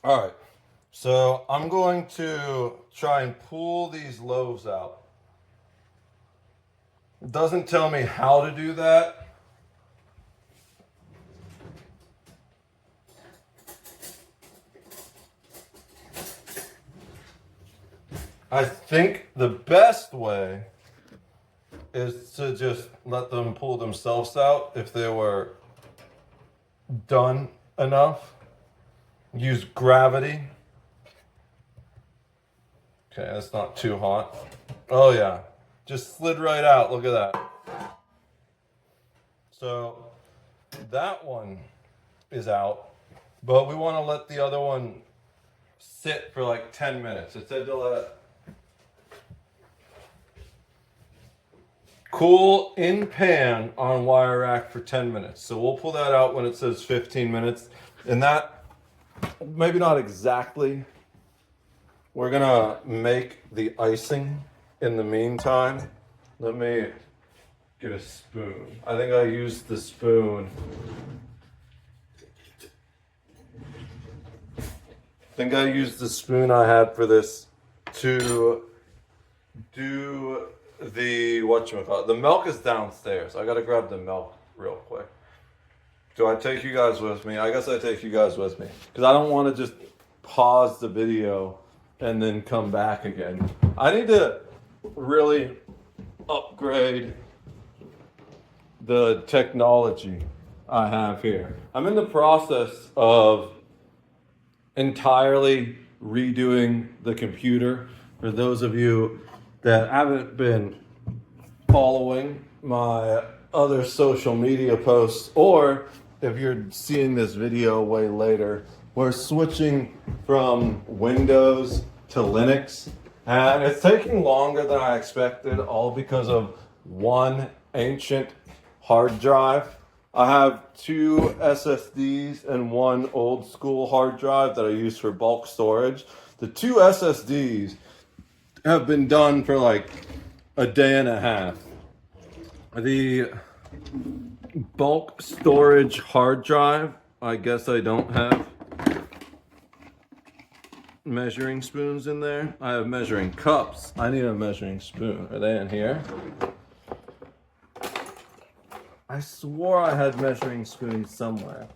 All right, so I'm going to try and pull these loaves out. It doesn't tell me how to do that. I think the best way is to just let them pull themselves out if they were done enough. Use gravity. Okay, that's not too hot. Oh yeah, just slid right out. Look at that. So that one is out, but we want to let the other one sit for like 10 minutes. It said to let cool in pan on wire rack for 10 minutes. So we'll pull that out when it says 15 minutes. And that, maybe not exactly. We're gonna make the icing in the meantime. Let me get a spoon. I think I used the spoon. I think I used the spoon I had for this to do the whatchamacallit. The milk is downstairs. I gotta grab the milk real quick. Do I take you guys with me? I guess I take you guys with me. Because I don't want to just pause the video and then come back again. I need to really upgrade the technology I have here. I'm in the process of entirely redoing the computer. For those of you that haven't been following my other social media posts, or if you're seeing this video way later, we're switching from Windows to Linux, and it's taking longer than I expected, all because of one ancient hard drive. I have 2 SSDs and 1 old school hard drive that I use for bulk storage. The 2 SSDs have been done for like a day and a half. The bulk storage hard drive, I guess I don't have measuring spoons in there. I have measuring cups. I need a measuring spoon. Are they in here? I swore I had measuring spoons somewhere.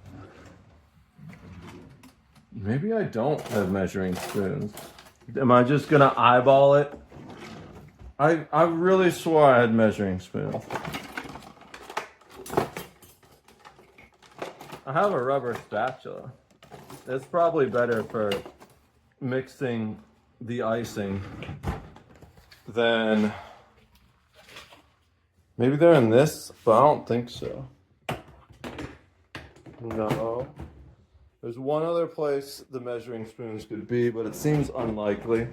Maybe I don't have measuring spoons. Am I just gonna eyeball it? I really swore I had measuring spoons. I have a rubber spatula. It's probably better for mixing the icing than... Maybe they're in this, but I don't think so. No. There's one other place the measuring spoons could be, but it seems unlikely.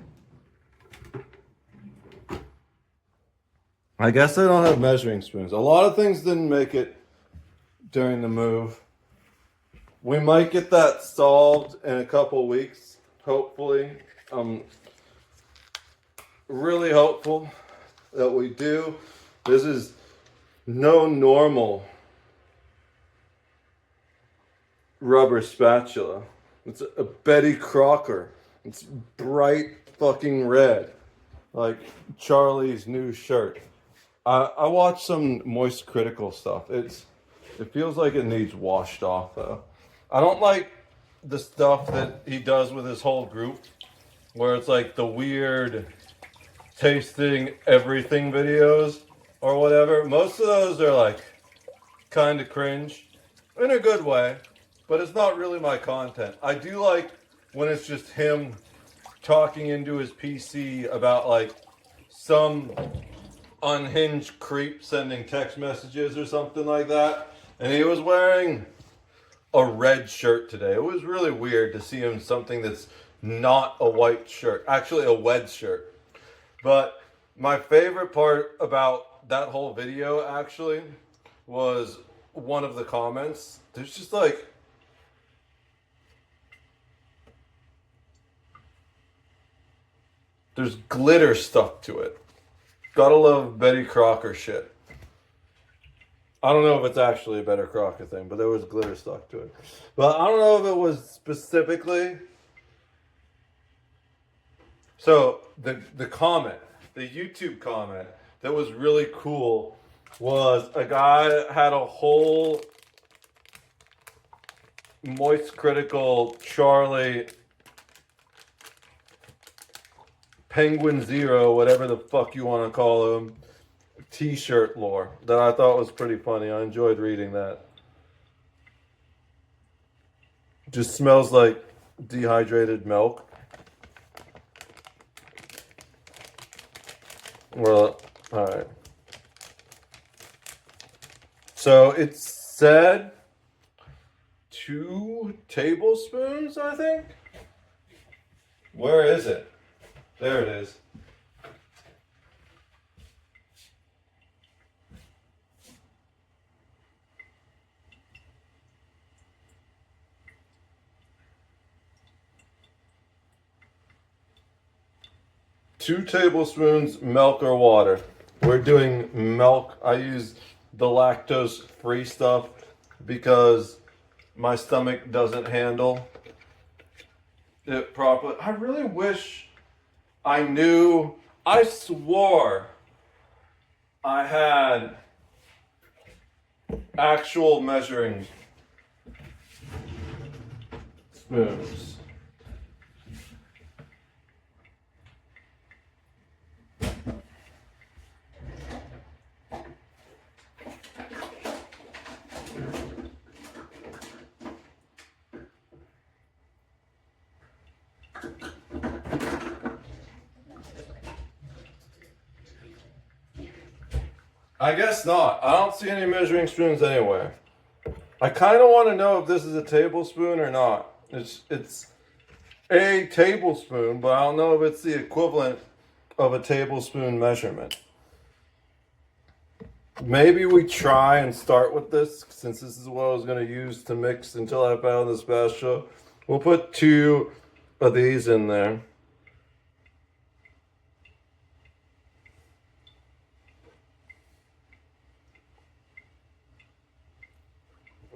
I guess I don't have measuring spoons. A lot of things didn't make it during the move. We might get that solved in a couple weeks, hopefully. I'm really hopeful that we do. This is no normal rubber spatula. It's a Betty Crocker. It's bright fucking red, like Charlie's new shirt. I watched some Moist Critical stuff. It feels like it needs washed off though. I don't like the stuff that he does with his whole group, where it's like the weird tasting everything videos or whatever. Most of those are like kind of cringe in a good way, but it's not really my content. I do like when it's just him talking into his PC about like some unhinged creep sending text messages or something like that. And he was wearing a red shirt today. It was really weird to see him in something that's not a white shirt, actually a wed shirt. But my favorite part about that whole video actually was one of the comments. There's just like, there's glitter stuck to it. Gotta love Betty Crocker shit. I don't know if it's actually a Betty Crocker thing, but there was glitter stuck to it. But I don't know if it was specifically. So the comment, the YouTube comment that was really cool was a guy had a whole Moist Critical Charlie Penguin Zero, whatever the fuck you want to call him, t-shirt lore that I thought was pretty funny. I enjoyed reading that. Just smells like dehydrated milk. Well, all right. So it said 2 tablespoons, I think. Where is it? There it is. Two tablespoons milk or water. We're doing milk. I use the lactose-free stuff because my stomach doesn't handle it properly. I really wish I knew. I swore I had actual measuring spoons. I guess not. I don't see any measuring spoons anywhere. I kind of want to know if this is a tablespoon or not. It's a tablespoon, but I don't know if it's the equivalent of a tablespoon measurement. Maybe we try and start with this, since this is what I was going to use to mix until I found the spatula. We'll put 2 of these in there.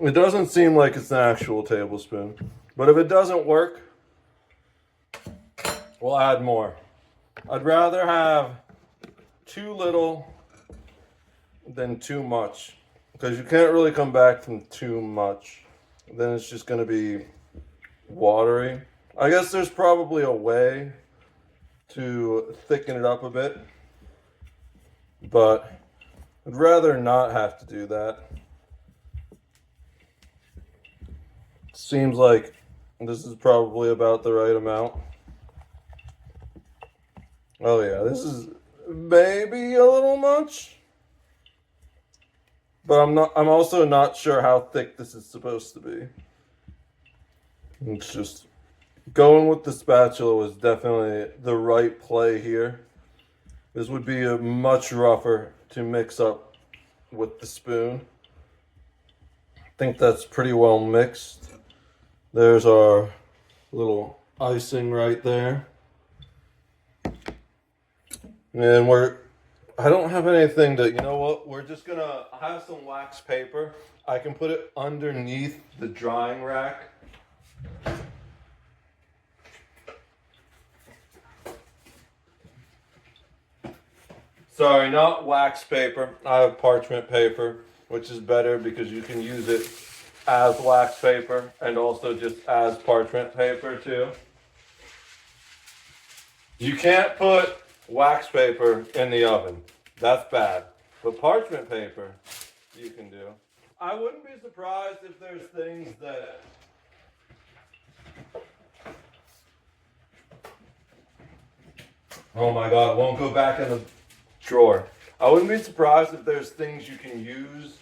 It doesn't seem like it's an actual tablespoon, but if it doesn't work, we'll add more. I'd rather have too little than too much, because you can't really come back from too much. Then it's just going to be watery. I guess there's probably a way to thicken it up a bit, but I'd rather not have to do that. Seems like this is probably about the right amount. Oh yeah, this is maybe a little much. But I'm also not sure how thick this is supposed to be. It's just going with the spatula was definitely the right play here. This would be a much rougher to mix up with the spoon. I think that's pretty well mixed. There's our little icing right there. And I don't have anything to, you know what? We're just gonna have some wax paper. I can put it underneath the drying rack. Sorry, not wax paper. I have parchment paper, which is better because you can use it as wax paper and also just as parchment paper too. You can't put wax paper in the oven. That's bad. But parchment paper, you can do. I wouldn't be surprised if there's things that oh my God, won't go back in the drawer. I wouldn't be surprised if there's things you can use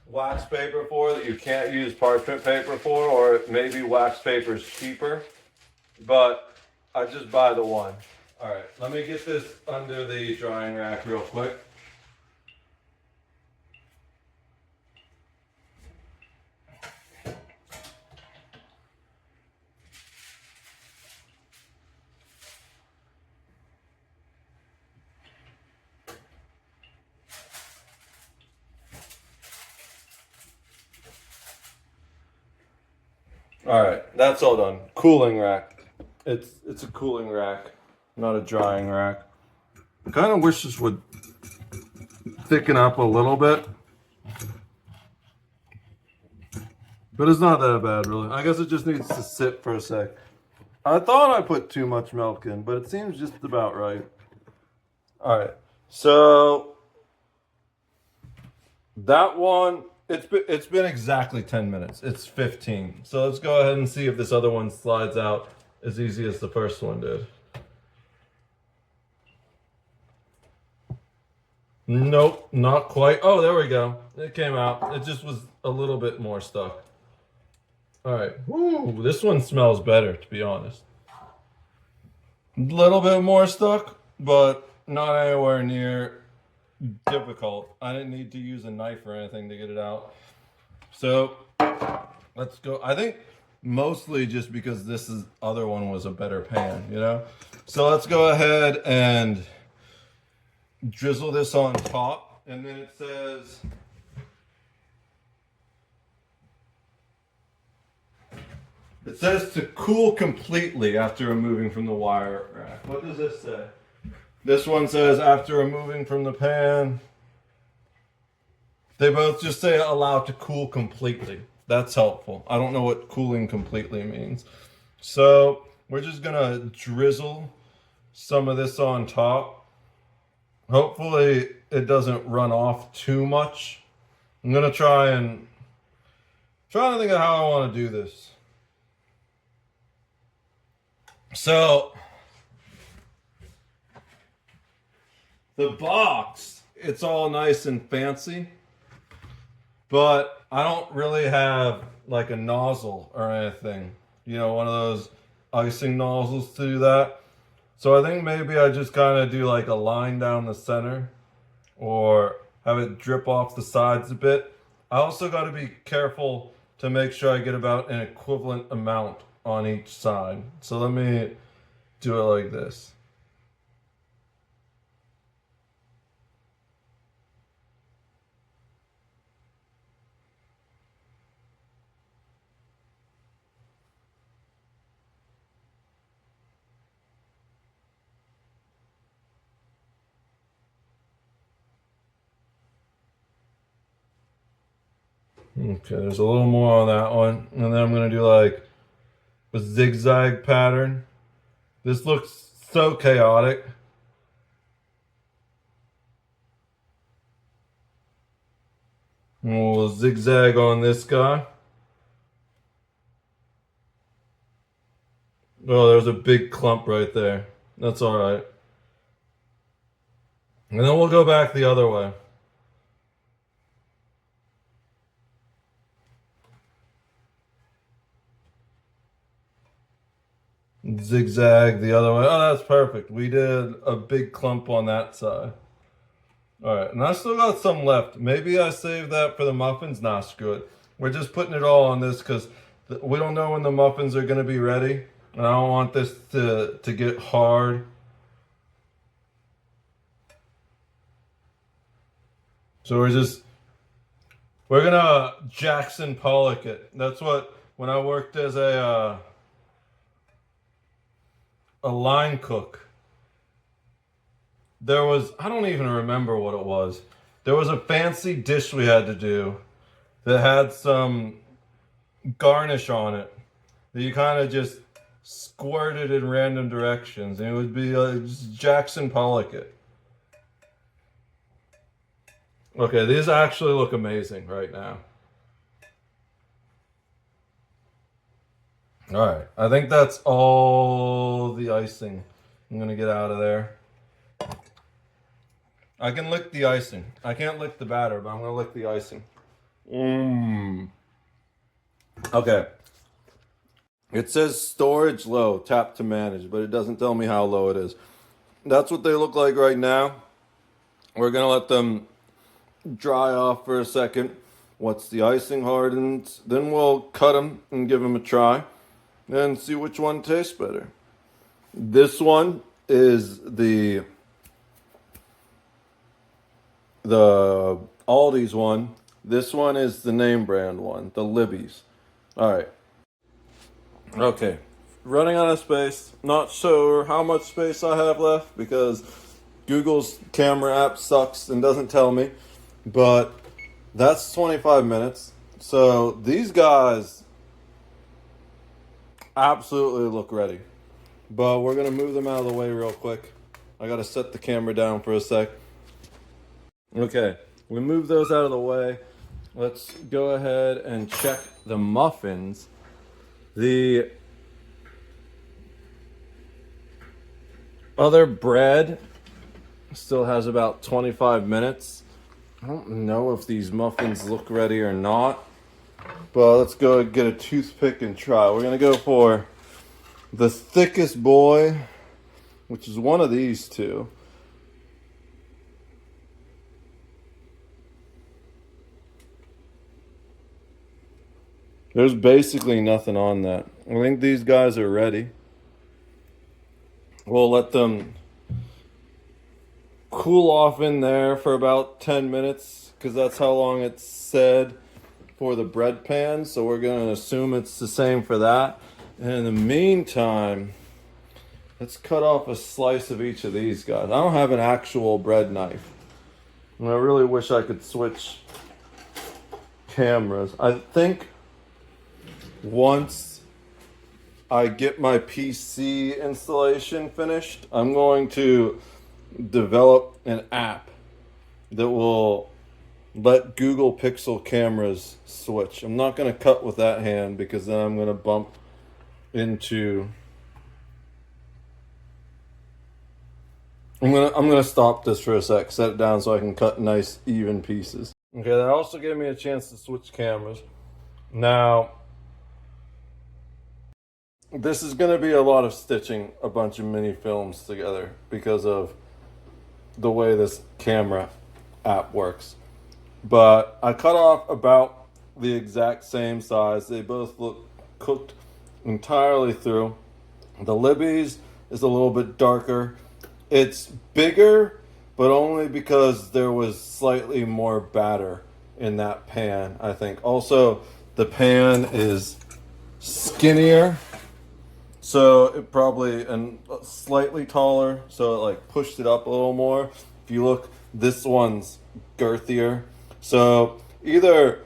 wax paper for that you can't use parchment paper for, or maybe wax paper is cheaper, but I just buy the one. All right, let me get this under the drying rack real quick. All right, that's all done. Cooling rack. It's a cooling rack, not a drying rack. I kind of wish this would thicken up a little bit, but it's not that bad really. I guess it just needs to sit for a sec. I thought I put too much milk in, but it seems just about right. All right, so that one. It's been exactly 10 minutes. It's 15. So let's go ahead and see if this other one slides out as easy as the first one did. Nope, not quite. Oh, there we go. It came out. It just was a little bit more stuck. All right. Woo, this one smells better, to be honest. A little bit more stuck, but not anywhere near difficult. I didn't need to use a knife or anything to get it out. So let's go. I think mostly just because this other one was a better pan, you know? So let's go ahead and drizzle this on top. And then it says to cool completely after removing from the wire rack. What does this say? This one says after removing from the pan. They both just say allow to cool completely. That's helpful. I don't know what cooling completely means. So we're just gonna drizzle some of this on top. Hopefully it doesn't run off too much. I'm gonna try to think of how I want to do this. So the box, it's all nice and fancy, but I don't really have like a nozzle or anything. You know, one of those icing nozzles to do that. So I think maybe I just kind of do like a line down the center or have it drip off the sides a bit. I also got to be careful to make sure I get about an equivalent amount on each side. So let me do it like this. Okay, there's a little more on that one. And then I'm going to do like a zigzag pattern. This looks so chaotic. And we'll zigzag on this guy. Oh, there's a big clump right there. That's all right. And then we'll go back the other way. Zigzag the other way. Oh, that's perfect. We did a big clump on that side. All right, and I still got some left. Maybe I saved that for the muffins. Nah, screw it. We're just putting it all on this because we don't know when the muffins are going to be ready. And I don't want this to get hard. So we're gonna Jackson Pollock it. That's what, when I worked as a line cook, I don't even remember what it was. There was a fancy dish we had to do, that had some garnish on it that you kind of just squirted in random directions, and it would be just Jackson Pollock it. Okay, these actually look amazing right now. All right, I think that's all the icing I'm gonna get out of there. I can lick the icing. I can't lick the batter, but I'm gonna lick the icing. Mmm. Okay. It says storage low, tap to manage, but it doesn't tell me how low it is. That's what they look like right now. We're gonna let them dry off for a second. Once the icing hardens, then we'll cut them and give them a try and see which one tastes better. This one is the Aldi's one. This one is the name brand one, the Libby's. All right. Okay. Running out of space. Not sure how much space I have left because Google's camera app sucks and doesn't tell me. But that's 25 minutes. So these guys absolutely look ready. But we're going to move them out of the way real quick. I got to set the camera down for a sec. Okay, we move those out of the way. Let's go ahead and check the muffins. The other bread still has about 25 minutes. I don't know if these muffins look ready or not, but let's go get a toothpick and try. We're gonna go for the thickest boy, which is one of these two. There's basically nothing on that. I think these guys are ready. We'll let them cool off in there for about 10 minutes because that's how long it's said for the bread pan. So we're going to assume it's the same for that. And in the meantime, let's cut off a slice of each of these guys. I don't have an actual bread knife. And I really wish I could switch cameras. I think once I get my PC installation finished, I'm going to develop an app that will let Google Pixel cameras switch. I'm not going to cut with that hand because then I'm going to bump into... I'm gonna stop this for a sec, set it down so I can cut nice even pieces. Okay, that also gave me a chance to switch cameras. Now, this is going to be a lot of stitching a bunch of mini films together because of the way this camera app works. But I cut off about the exact same size. They both look cooked entirely through. The Libby's is a little bit darker. It's bigger, but only because there was slightly more batter in that pan, I think. Also, the pan is skinnier. So it probably, and slightly taller, so it like pushed it up a little more. If you look, this one's girthier. So either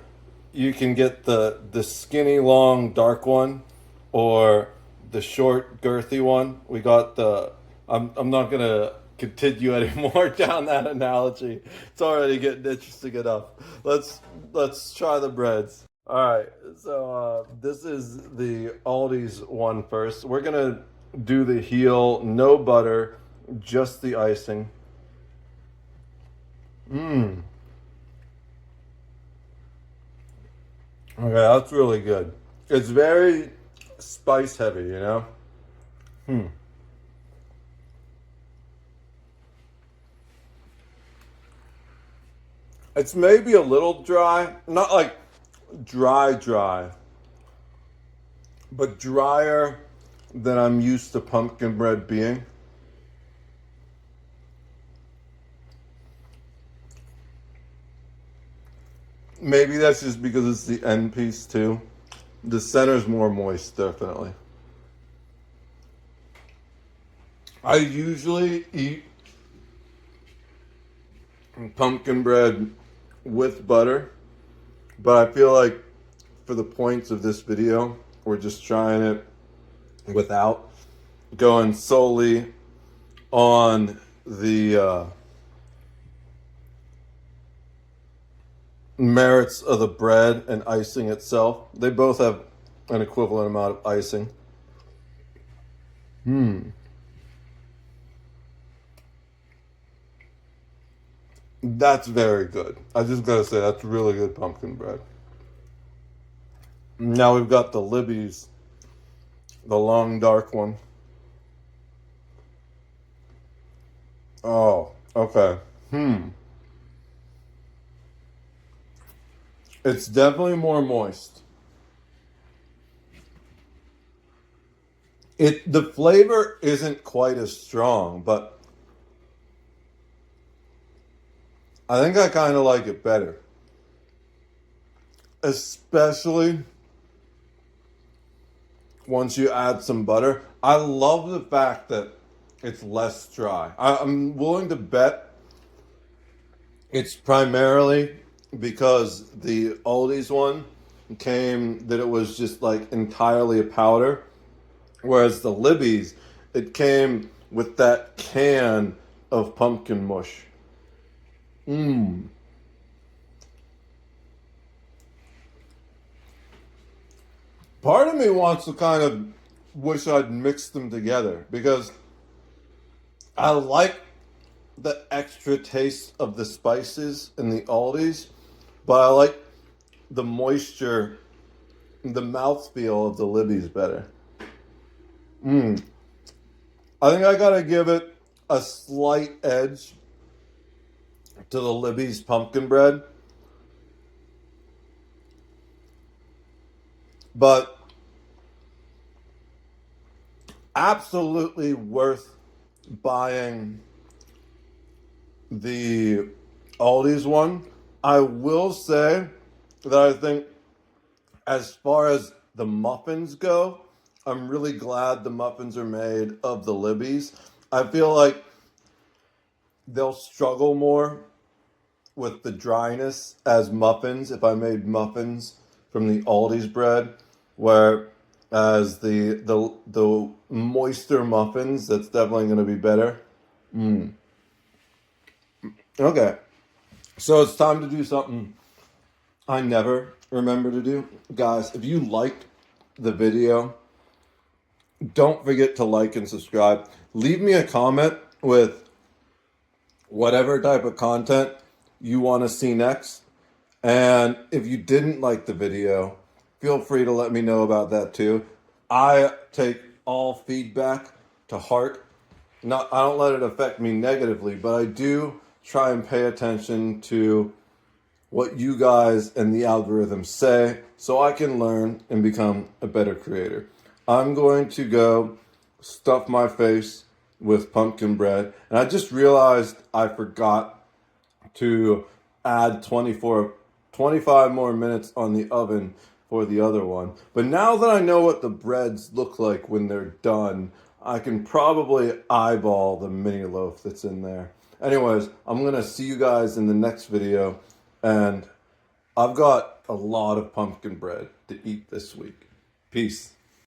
you can get the skinny, long, dark one, or the short, girthy one. We got the, I'm not gonna continue anymore down that analogy. It's already getting interesting enough. Let's try the breads. All right, so this is the Aldi's one first. We're gonna do the heel, no butter, just the icing. Okay, that's really good. It's very spice heavy, you know? It's maybe a little dry, not like dry, but drier than I'm used to pumpkin bread being. Maybe that's just because it's the end piece too. The center's more moist, definitely. I usually eat pumpkin bread with butter. But I feel like for the points of this video, we're just trying it without going solely on the merits of the bread and icing itself. They both have an equivalent amount of icing. That's very good. I just gotta say, that's really good pumpkin bread. Now we've got the Libby's, the long dark one. Oh, okay. It's definitely more moist. The flavor isn't quite as strong, but I think I kind of like it better. Especially once you add some butter. I love the fact that it's less dry. I'm willing to bet it's primarily because the Aldi's one came that it was just like entirely a powder, whereas the Libby's, it came with that can of pumpkin mush. Part of me wants to kind of wish I'd mixed them together because I like the extra taste of the spices in the Aldi's, but I like the moisture, the mouthfeel of the Libby's better. I think I gotta give it a slight edge to the Libby's pumpkin bread, but absolutely worth buying the Aldi's one. I will say that I think as far as the muffins go, I'm really glad the muffins are made of the Libby's. I feel like they'll struggle more with the dryness as muffins if I made muffins from the Aldi's bread, whereas the moister muffins, that's definitely going to be better. Okay, so it's time to do something I never remember to do. Guys, if you liked the video, don't forget to like and subscribe. Leave me a comment with whatever type of content you want to see next. And if you didn't like the video, feel free to let me know about that too. I take all feedback to heart. I don't let it affect me negatively, but I do try and pay attention to what you guys and the algorithm say so I can learn and become a better creator. I'm going to go stuff my face with pumpkin bread. And I just realized I forgot to add 25 more minutes on the oven for the other one. But now that I know what the breads look like when they're done, I can probably eyeball the mini loaf that's in there. Anyways, I'm going to see you guys in the next video. And I've got a lot of pumpkin bread to eat this week. Peace.